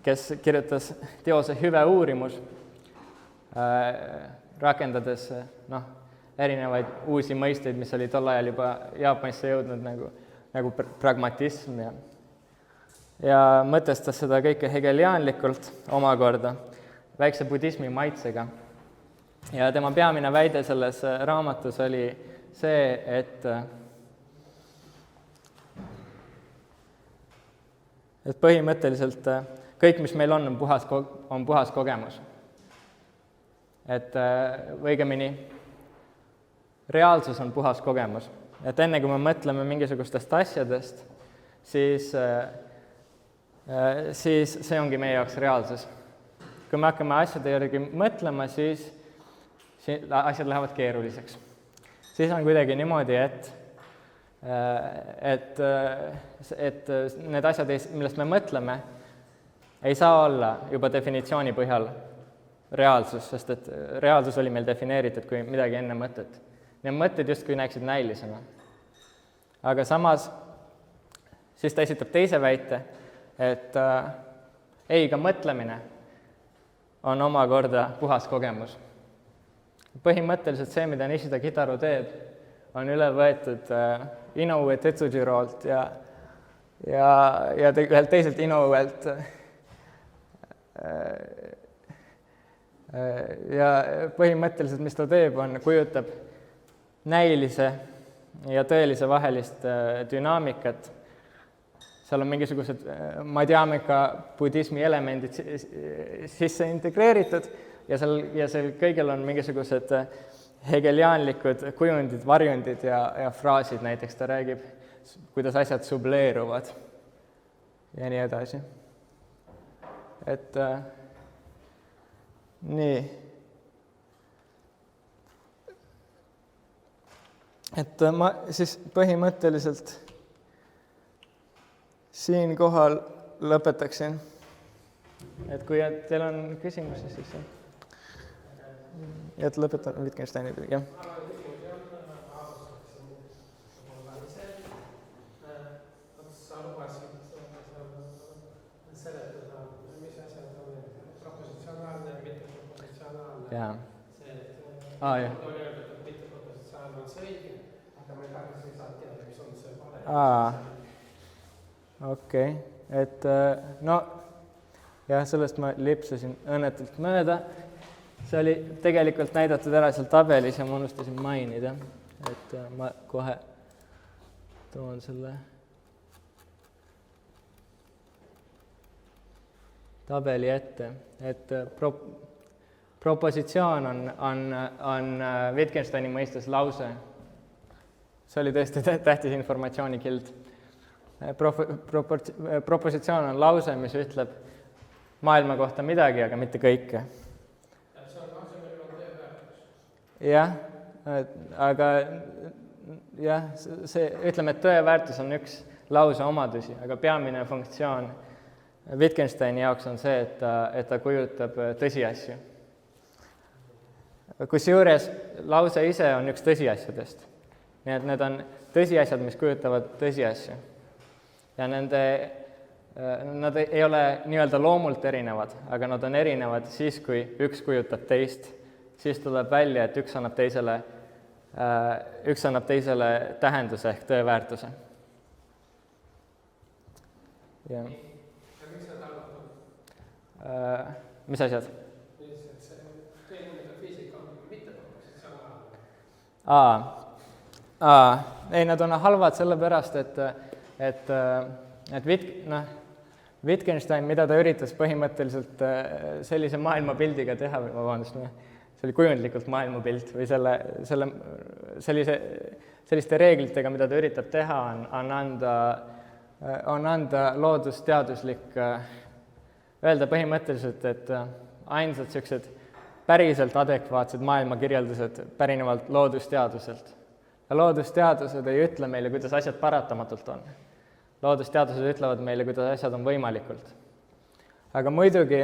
[SPEAKER 2] kes kirjutas teose Hüve uurimus, rakendades erinevaid uusi mõisteid, mis oli tol ajal juba Jaapanisse jõudnud nagu pragmatism ja mõtestas seda kõike hegeliaanlikult omakorda, väikse budismi maitsega. Ja tema peamine väide selles raamatus oli see, et põhimõtteliselt kõik, mis meil on puhas kogemus. Et õigemini reaalsus on puhas kogemus. Et enne, kui me mõtleme mingisugustest asjadest, siis see ongi meie jaoks reaalsus. Kui me hakkame asjade järgi mõtlema, siis asjad lähevad keeruliseks. Siis on kuidagi niimoodi, et need asjad, millest me mõtleme, ei saa olla juba definitsiooni põhjal reaalsus, sest et reaalsus oli meil defineeritud kui midagi enne mõtet. Need mõtted justkui näeksid näilisena. Aga samas, siis ta esitab teise väite, et ei, ka mõtlemine on omakorda puhas kogemus. Põhimõtteliselt see, mida Nishida Kitaro teeb, on üle võetud Inoue Tetsujiroolt ja ühelt teiselt Inouelt. Ja põhimõtteliselt, mis ta teeb, kujutab näilise ja tõelise vahelist dünaamikat. Seal on mingisugused madhyamika budismi elemendid sisse integreeritud ja seal kõigil on mingisugused hegeliaanlikud kujundid, varjundid ja fraasid, näiteks ta räägib, kuidas asjad subleeruvad ja nii edasi. Et nii. Et ma siis põhimõtteliselt siinkohal lõpetaksin. Et kui teil on küsimusi, siis et lõpetan Wittgensteini, jah.
[SPEAKER 1] Sa lubasid seletada, mis asjad on propositsionaalne ja mittepropositsionaalne.
[SPEAKER 2] Jaa.
[SPEAKER 1] Oli öeldud, et mittepropositsionaalne on see õige, aga me kahjuks ei saa teada, mis on see vale.
[SPEAKER 2] Okei. Et no, jah, sellest ma lipsasin õnnetult mööda. See oli tegelikult näidatud ära seal tabelis ja ma unustasin mainida, et ma kohe toon selle tabeli ette, et propositsioon on Wittgensteini mõistes lause. See oli tõesti tähtis informatsioonikild. Propositsioon on lause, mis ütleb maailma kohta midagi, aga mitte kõike.
[SPEAKER 1] See on lause, millel on tõeväärtus.
[SPEAKER 2] Jah, aga jah, ütleme, et tõeväärtus on üks lause omadusi, aga peamine funktsioon Wittgensteini jaoks on see, et ta kujutab tõsiasju. Kusjuures lause ise on üks tõsiasjadest. Nii et need on tõsiasjad, mis kujutavad tõsiasju. Ja nad ei ole nii-öelda loomult erinevad, aga nad on erinevad siis, kui üks kujutab teist. Siis tuleb välja, et üks annab teisele tähenduse ehk tõeväärtuse. Ja
[SPEAKER 1] mis need allad on?
[SPEAKER 2] Mis asjad?
[SPEAKER 1] Teine metafiisika on mittepropositsionaalne.
[SPEAKER 2] Ei, nad on halvad sellepärast, et Wittgenstein, mida ta üritas põhimõtteliselt sellise maailmapildiga teha, see oli kujundlikult maailmapilt või selliste reeglitega, mida ta üritab teha, on anda loodusteaduslik, öelda põhimõtteliselt, et ainsad sellised päriselt adekvaatsed maailmakirjeldused pärinevalt loodusteaduselt. Ja loodusteadused ei ütle meile, kuidas asjad paratamatult on. Loodusteadused ütlevad meile, kuidas asjad on võimalikult. Aga muidugi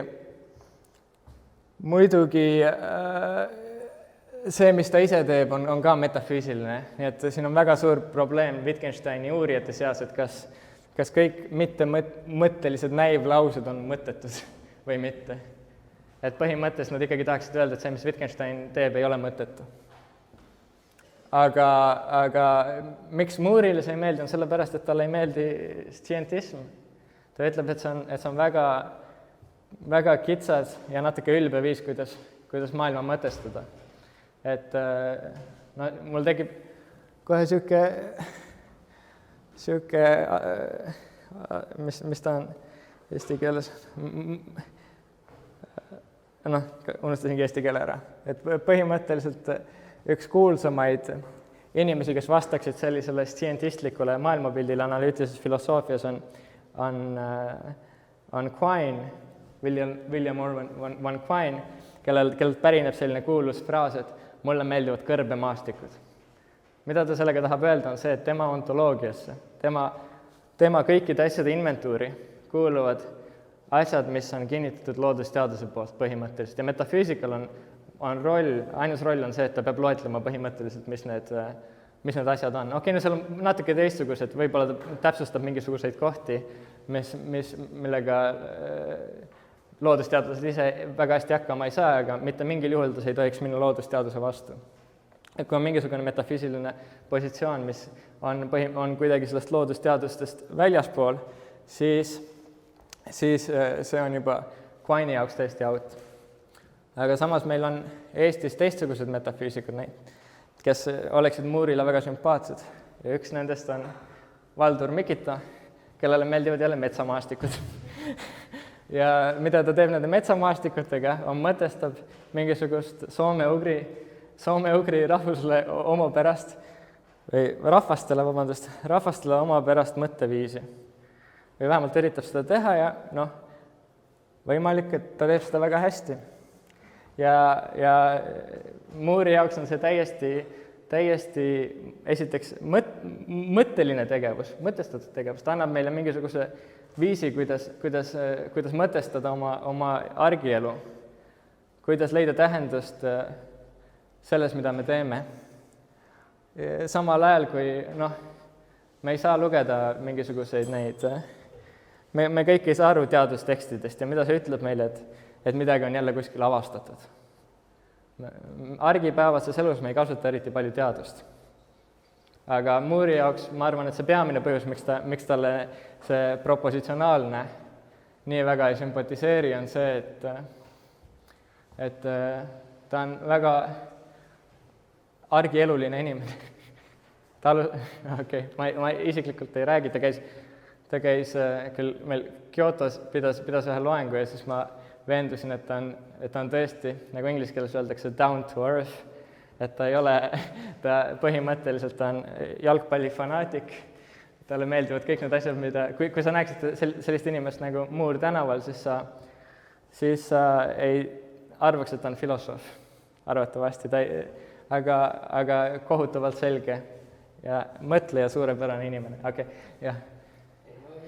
[SPEAKER 2] see, mis ta ise teeb, on ka metafüüsiline. Nii et siin on väga suur probleem Wittgensteini uurijate seas, et kas kõik mittemõttelised näivlaused on mõttetud või mitte. Et põhimõttes nad ikkagi tahaksid öelda, et see, mis Wittgenstein teeb, ei ole mõttetu. Aga miks Moore'ile see ei meeldi, on sellepärast, et talle ei meeldi scientism. ta ütleb, et see on väga, väga kitsas ja natuke ülbe viis, kuidas maailma mõtestada. Et no, mul tekib kohe sihuke, mis ta on eesti keeles, noh, unustasingi eesti keele ära, et põhimõtteliselt üks kuulsamaid inimesi, kes vastaksid sellisele scientistlikule maailmapildile analüütilises filosoofias on Quine, William Orwin Van Quine, kellelt pärineb selline kuulus fraas, et mulle meeldivad kõrbemaastikud. Mida ta sellega tahab öelda, on see, et tema ontoloogiasse, tema kõikide asjade inventuuri kuuluvad asjad, mis on kinnitatud loodusteaduse poolt põhimõtteliselt. Ja metafüüsikal on roll, ainus roll on see, et ta peab loetlema põhimõtteliselt, mis need asjad on. Okei, no seal on natuke teistsugused, võib-olla ta täpsustab mingisuguseid kohti, millega loodusteadlased ise väga hästi hakkama ei saa, aga mitte mingil juhul ta ei tohiks minna loodusteaduse vastu. Et kui on mingisugune metafüüsiline positsioon, mis on kuidagi sellest loodusteadustest väljaspool, siis see on juba Quine'i jaoks täiesti out. Aga samas meil on Eestis teistsugused metafüüsikud, kes oleksid Moore'ile väga sümpaatsed. Ja üks nendest on Valdur Mikita, kellele meeldivad jälle metsamaastikud. Ja mida ta teeb nende metsamaastikutega, mõtestab mingisugust soome-ugri rahvusele omapärast, või rahvastele omapärast mõtteviisi. Või vähemalt üritab seda teha ja võimalik, et ta teeb seda väga hästi. Ja Moore'i jaoks on see täiesti esiteks mõtteline tegevus, mõtestatud tegevus. Ta annab meile mingisuguse viisi, kuidas mõtestada oma argielu, kuidas leida tähendust selles, mida me teeme. Samal ajal, kui me ei saa lugeda mingisuguseid neid, me kõik ei saa aru teadustekstidest ja mida see ütleb meile, et midagi on jälle kuskil avastatud. Argipäevases elus me ei kasuta eriti palju teadust. Aga Moore'i jaoks ma arvan, et see peamine põhjus, miks talle see propositsionaalne nii väga ei sümpatiseeri, on see, et ta on väga argieluline inimene. Ma isiklikult ei räägi, ta käis küll meil Kyotos, pidas ühe loengu ja siis ma veendusin, et ta on tõesti, nagu inglise keeles öeldakse, down to earth, et ta põhimõtteliselt on jalgpallifanaatik, talle meeldivad kõik need asjad, kui sa näeksid sellist inimest nagu Moore tänaval, siis sa ei arvaks, et ta on filosoof, arvatavasti, aga kohutavalt selge ja mõtleja suurepärane inimene. Okei, jah.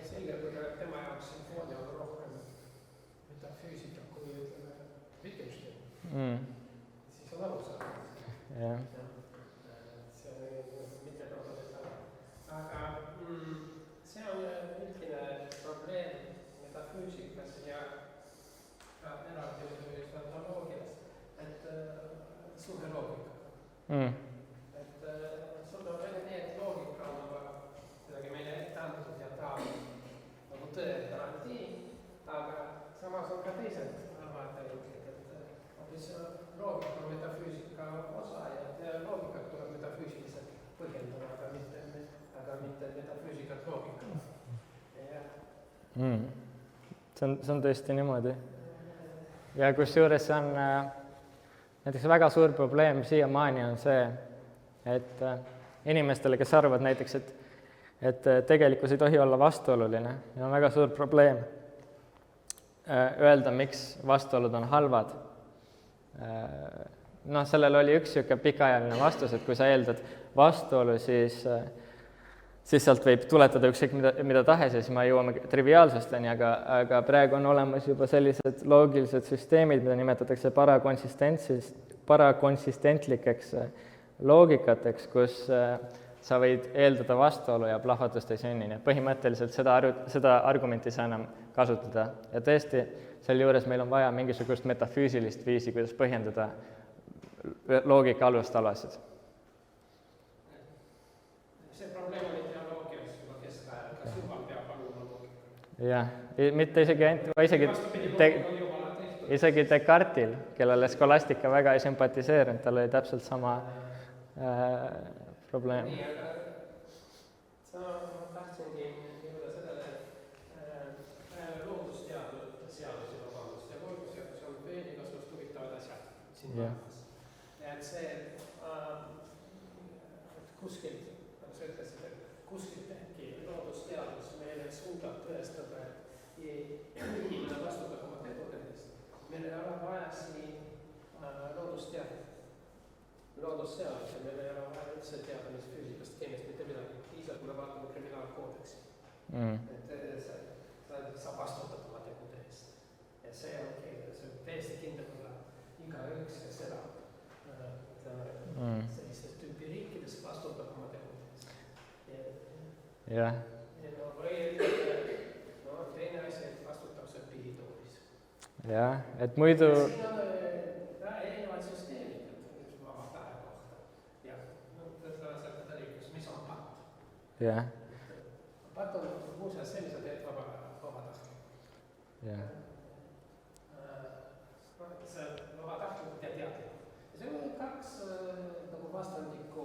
[SPEAKER 1] Selge, kui tema jaoks sümfoonia on rohkem metafüüsika kui Wittgenstein. Siis on aru saada.
[SPEAKER 2] Jah.
[SPEAKER 1] See on mitte prototyp. Aga see on üldine probleem metafüüsikas ja eraldi ontoloogias, et suhe loogika. Et sul on väga nii, et loogika on kuidagi meile ette antud ja ta nagu tõe garantii, aga samas on ka teised vaatevinklid, et hoopis loogika on metafüüsika osa ja loogikat tuleb metafüüsiliselt põhjendada, aga mitte metafüüsikat loogikale.
[SPEAKER 2] See on tõesti niimoodi. Ja kusjuures see on näiteks väga suur probleem siiamaani on see, et inimestele, kes arvavad näiteks, et tegelikkus ei tohi olla vastuoluline, ja on väga suur probleem öelda, miks vastuolud on halvad. Sellel oli üks siuke pikaajaline vastus, et kui sa eeldad vastuolu, siis sealt võib tuletada ükskõik mida tahes ja siis me jõuame triviaalsusteni, aga praegu on olemas juba sellised loogilised süsteemid, mida nimetatakse parakonsistentlikeks loogikateks, kus sa võid eeldada vastuolu ja plahvatust ei sünni. Põhimõtteliselt seda argumenti ei saa enam kasutada. Ja tõesti, sel juures meil on vaja mingisugust metafüüsilist viisi, kuidas põhjendada loogika alustalasid. jah, mitte isegi Descartesil, kellele skolastika väga ei sümpatiseerinud, tal oli täpselt sama probleem.
[SPEAKER 1] Nii, aga ma tahtsingi jõuda sellele, loodusteadusi ja loodusteadusi on veel igasugust huvitavad asjad siin maailmas. Et see, kuskilt, nagu sa ütlesid, et kuskilt äkki loodusteadus meile suudab tõestada, et inimene vastutab oma tegude eest. Meil ei ole vaja siin loodusseadusi, meil ei ole vaja üldse teada, mis füüsikast, keemiast, mitte midagi. Piisab, kui me vaatame kriminaalkoodeksi. Sa vastutad oma tegude eest. Ja see on täiesti kindel, igaüks, kes elab sellistes tüüpi riikides, vastutab oma tegude eest.
[SPEAKER 2] Jah.
[SPEAKER 1] Teine asi, et vastutab see pihitoolis.
[SPEAKER 2] Jah, et muidu...
[SPEAKER 1] Siin on erinevad süsteemid vaba tahe kohta. Ja seda liikus, mis on patt?
[SPEAKER 2] Jah.
[SPEAKER 1] Patt on muuseas see, mis sa teed vaba tahtlikult.
[SPEAKER 2] Jah.
[SPEAKER 1] See vaba tahtlikult ja teadlikult. Ja see on kaks nagu vastandikku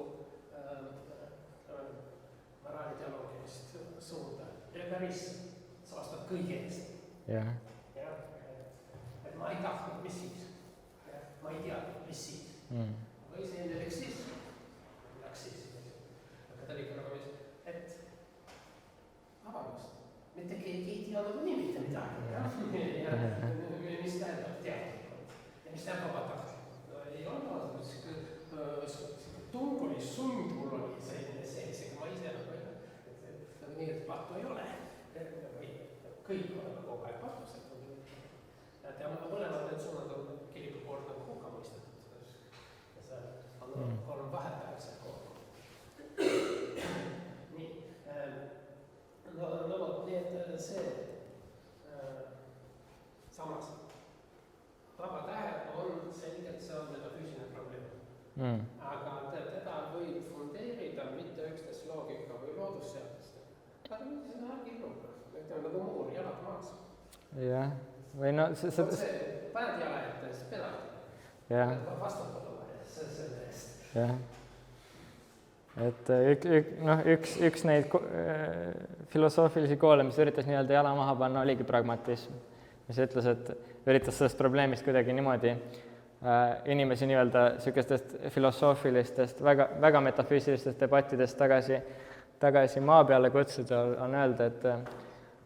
[SPEAKER 1] moraaliteoloogilist suunda. Regarism, sa vastad kõige eest.
[SPEAKER 2] Jah.
[SPEAKER 1] Et ma ei tahtnud, mis siis. Ma ei teadnud, mis siis. Või see eleksism. Et vabandust, mitte keegi ei teadnud nii mitte midagi. Mis tähendab teadlikult ja mis tähendab vabatahtlikult. Ei olnud, tung oli sund, mul oli selline sees, ega ma ise nagu nii, et pattu ei ole. Kõik oleme kogu aeg patus. Ja mõlemad need suunad on kiriku poolt nagu hukka mõistetud. Ja see on vahepealsed kokku. Nii. Nii et see samas vaba tähe on selgelt, see on metafüüsiline probleem. Aga teda võib fundeerida mitte üksnes loogika või loodusseadust. Aga mitte seda argiluga. Ütleme nagu muur, jalad maas.
[SPEAKER 2] Jah. Või no see...
[SPEAKER 1] Paned jala ette, siis pedad. Vastutad oma selle eest.
[SPEAKER 2] Jah. Et üks neid filosoofilisi koole, mis üritas nii-öelda jala maha panna, oligi pragmatism. Mis ütles, et üritas sellest probleemist kuidagi niimoodi inimesi nii-öelda sükestest filosoofilistest, väga metafüüsilistest debattidest tagasi maa peale kutsuda, on öelda,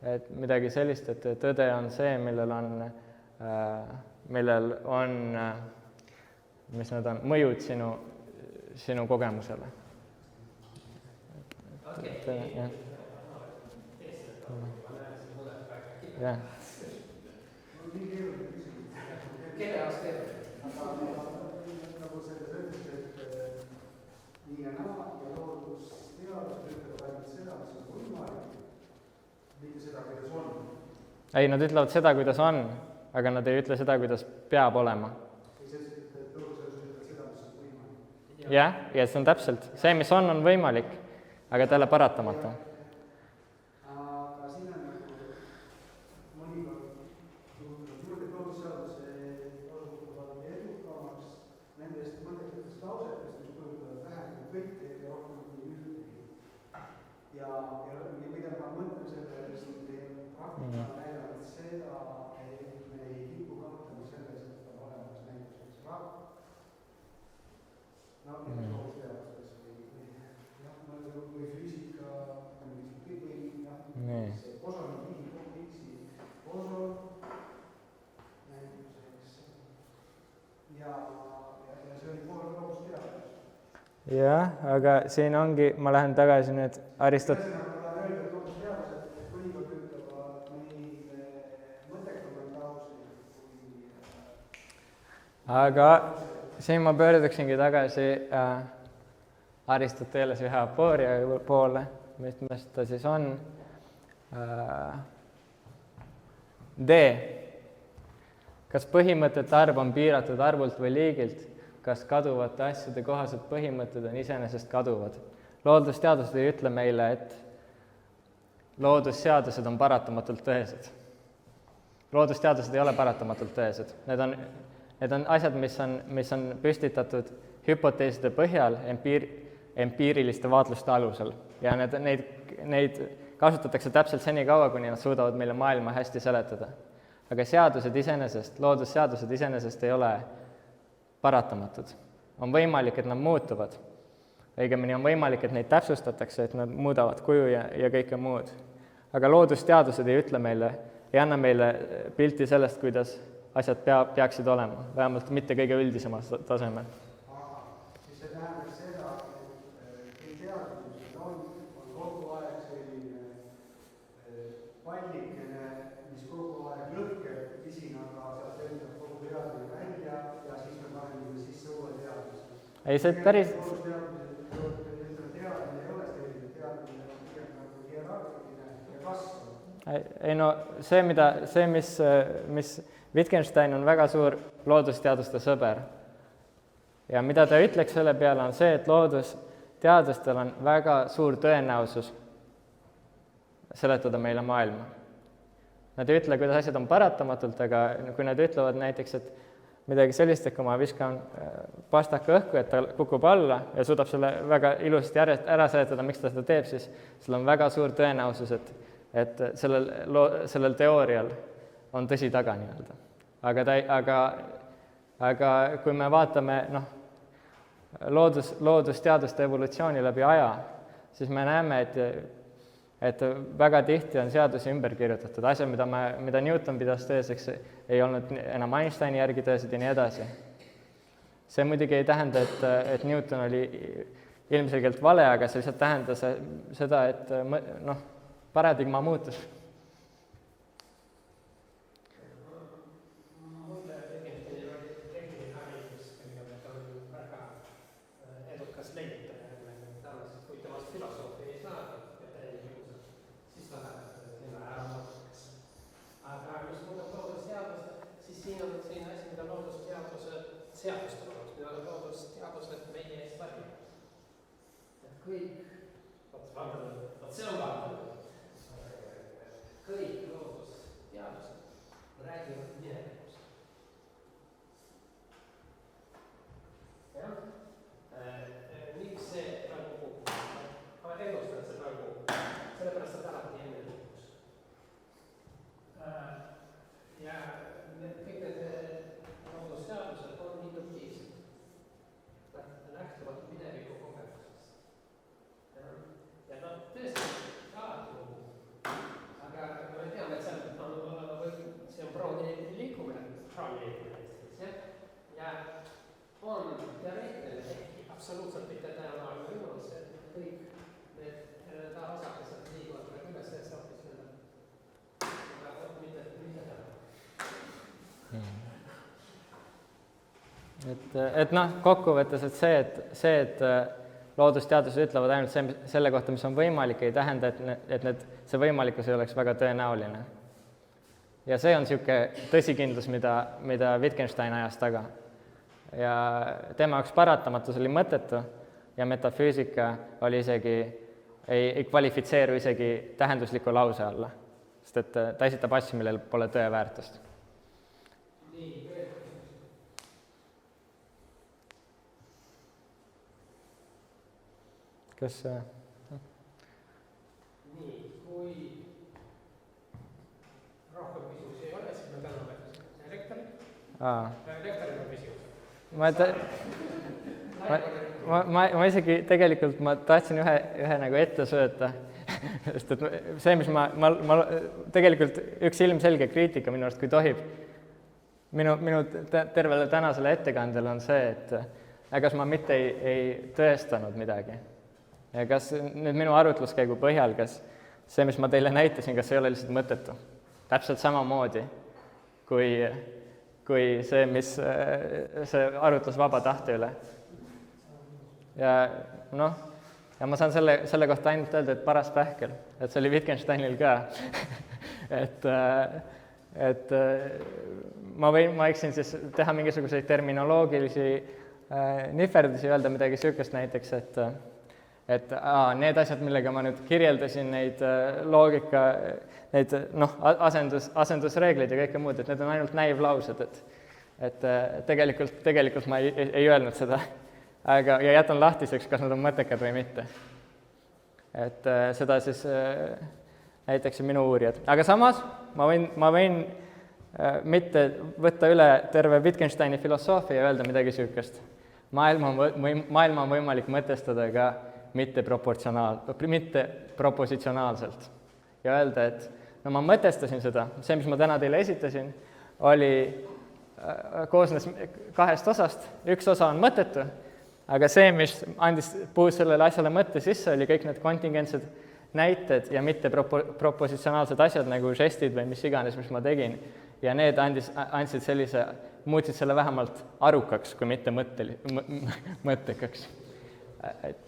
[SPEAKER 2] et midagi sellist, et tõde on see, millel on, mis need on, mõjud sinu kogemusele. Jah.
[SPEAKER 1] Kelle aast teeb?
[SPEAKER 3] Nagu selles öeldus, et nii ja naa ja loodusteadused ütlevad ainult seda, mis on võimalik, mitte seda, kuidas on.
[SPEAKER 2] Ei, nad ütlevad seda, kuidas on, aga nad ei ütle seda, kuidas peab olema. Jah, ja see on täpselt. See, mis on võimalik, aga talle paratamata.
[SPEAKER 3] Aga siin on nagu mõnikord loodusseaduse osutuvad edukamaks nendest mõttetutest lausetest, mis kujutavad vähem kui kõike ja rohkem kui ühtegi. Ja mida ma mõtlen sellest, praktika näidanud seda, et me ei kipu kahtama selles, et on olemas näiteks rahv. Loodusteadustes või füüsika, see osana X-i osa näituseks ja see oli pool loodusteadus.
[SPEAKER 2] Jah, aga siin ongi, ma lähen tagasi nüüd Aristoteles.
[SPEAKER 3] Ma tahan öelda, et loodusteadused mõnikord ütlevad meile mõttekamaid lauseid kui...
[SPEAKER 2] Aga siin ma pöörduksingi tagasi Aristotelese ühe apooria poole, mis ta siis on. D. Kas põhimõtete arv on piiratud arvult või liigilt? Kas kaduvate asjade kohased põhimõtted on iseenesest kaduvad? Loodusteadused ei ütle meile, et loodusseadused on paratamatult tõesed. Loodusteadused ei ole paratamatult tõesed. Need on asjad, mis on püstitatud hüpoteeside põhjal empiiriliste vaatluste alusel. Ja neid kasutatakse täpselt senikaua, kuni nad suudavad meile maailma hästi seletada. Aga seadused iseenesest, loodusseadused iseenesest ei ole paratamatud. On võimalik, et nad muutuvad. Õigemini on võimalik, et neid täpsustatakse, et nad muudavad kuju ja kõike muud. Aga loodusteadused ei ütle meile, ei anna meile pilti sellest, kuidas asjad peaksid olema, vähemalt mitte kõige üldisemal tasemel.
[SPEAKER 3] Aga siis see tähendab seda, et teadused on kogu aeg selline pallikene, mis kogu aeg lõhkeb pisinaga, sealt lendab kogu teadmine välja ja siis me paneme sisse uue teaduse.
[SPEAKER 2] Ei, see päris...
[SPEAKER 3] Teadmine ei ole selline, teadmine on pigem nagu hierarhiline ja kasvav.
[SPEAKER 2] Ei no, mis Wittgenstein on väga suur loodusteaduste sõber. Ja mida ta ütleks selle peale on see, et loodusteadustel on väga suur tõenäosus seletada meile maailma. Nad ei ütle, kuidas asjad on paratamatult, aga kui nad ütlevad näiteks, et midagi sellist, et kui ma viskan pastaka õhku, et ta kukub alla ja suudab selle väga ilusasti ära seletada, miks ta seda teeb, siis seal on väga suur tõenäosus, et sellel teoorial on tõsi taga nii-öelda. Aga kui me vaatame loodusteaduste evolutsiooni läbi aja, siis me näeme, et väga tihti on seadusi ümber kirjutatud. Asja, mida Newton pidas tõeseks, ei olnud enam Einsteini järgi tõesed ja nii edasi. See muidugi ei tähenda, et Newton oli ilmselgelt vale, aga see lihtsalt tähendas seda, et paradigma muutus.
[SPEAKER 1] Mulle Wittgenstein oli tehniline haridus, kõigepealt on väga edukas leitaja, tavaliselt kui temast filosoofi ei saada, siis ta läheb ära mõtteks. Aga mis muudab loodusteadused, siis siin on selline asi, mida loodusteadused seadustavad, mida loodusteadused meie eest valivad. Et kõik, see on vaadanud. Kõik loodusteadused räägivad minevikust. Miks see praegu kukub? Ma ennustan, et see praegu kukub. Sellepärast et alati enne liikus. Ja kõik need loodusteadused on induktiivsed. Nad lähtuvad mineviku kogemusest. Ja tõesti aga me teame, et see on prooni liikumine, ja on teoreetiline, ehkki absoluutselt mitte tõenäoline võimalus, et kõik need osakesed liiguvad praegu üles, et saab selle, aga mitte
[SPEAKER 2] tõenäoline. Kokkuvõttes, et see, loodusteadused ütlevad ainult selle kohta, mis on võimalik, ei tähenda, et see võimalikkus ei oleks väga tõenäoline. Ja see on niisugune tõsikindlus, mida Wittgenstein ajas taga. Ja tema jaoks paratamatus oli mõttetu ja metafüüsika oli ei kvalifitseeru isegi tähendusliku lause alla, sest et ta esitab asju, millel pole tõe väärtust. Kas
[SPEAKER 1] Nii, kui rohkem küsimusi ei ole, siis me täname rektorit. Rektoril on küsimus.
[SPEAKER 2] Ma isegi tegelikult tahtsin ühe nagu ette sööta, sest et see, mis ma tegelikult üks ilmselge kriitika minu arust, kui tohib, minu tervele tänasele ettekandele on see, et kas ma mitte ei tõestanud midagi. Ja kas nüüd minu arutluskäigu põhjal, kas see, mis ma teile näitasin, kas ei ole lihtsalt mõttetu? Täpselt samamoodi kui see, mis see arutlus vaba tahte üle. Ja ma saan selle kohta ainult öelda, et paras pähkel, et see oli Wittgensteinil ka. et ma võiksin siis teha mingisuguseid terminoloogilisi nihverdusi, öelda midagi süükest näiteks, et need asjad, millega ma nüüd kirjeldasin, neid loogika, neid asendusreegleid ja kõike muud, et need on ainult näivlaused, et tegelikult ma ei öelnud seda, ja jätan lahtiseks, kas nad on mõttekad või mitte. Et seda siis näiteks minu uurijad. Aga samas ma võin mitte võtta üle terve Wittgensteini filosoofia ja öelda midagi süükest. Maailma on võimalik mõtestada ka mitte propositsionaalselt ja öelda, et no ma mõtestasin seda, see, mis ma täna teile esitasin, koosnes 2 osast, üks osa on mõttetu, aga see, mis puhus sellele asjale mõtte sisse, oli kõik need kontingentsed näited ja mitte propositsionaalsed asjad nagu žestid või mis iganes, mis ma tegin. Ja need muutsid selle vähemalt arukaks, kui mitte mõttekaks. Aitäh.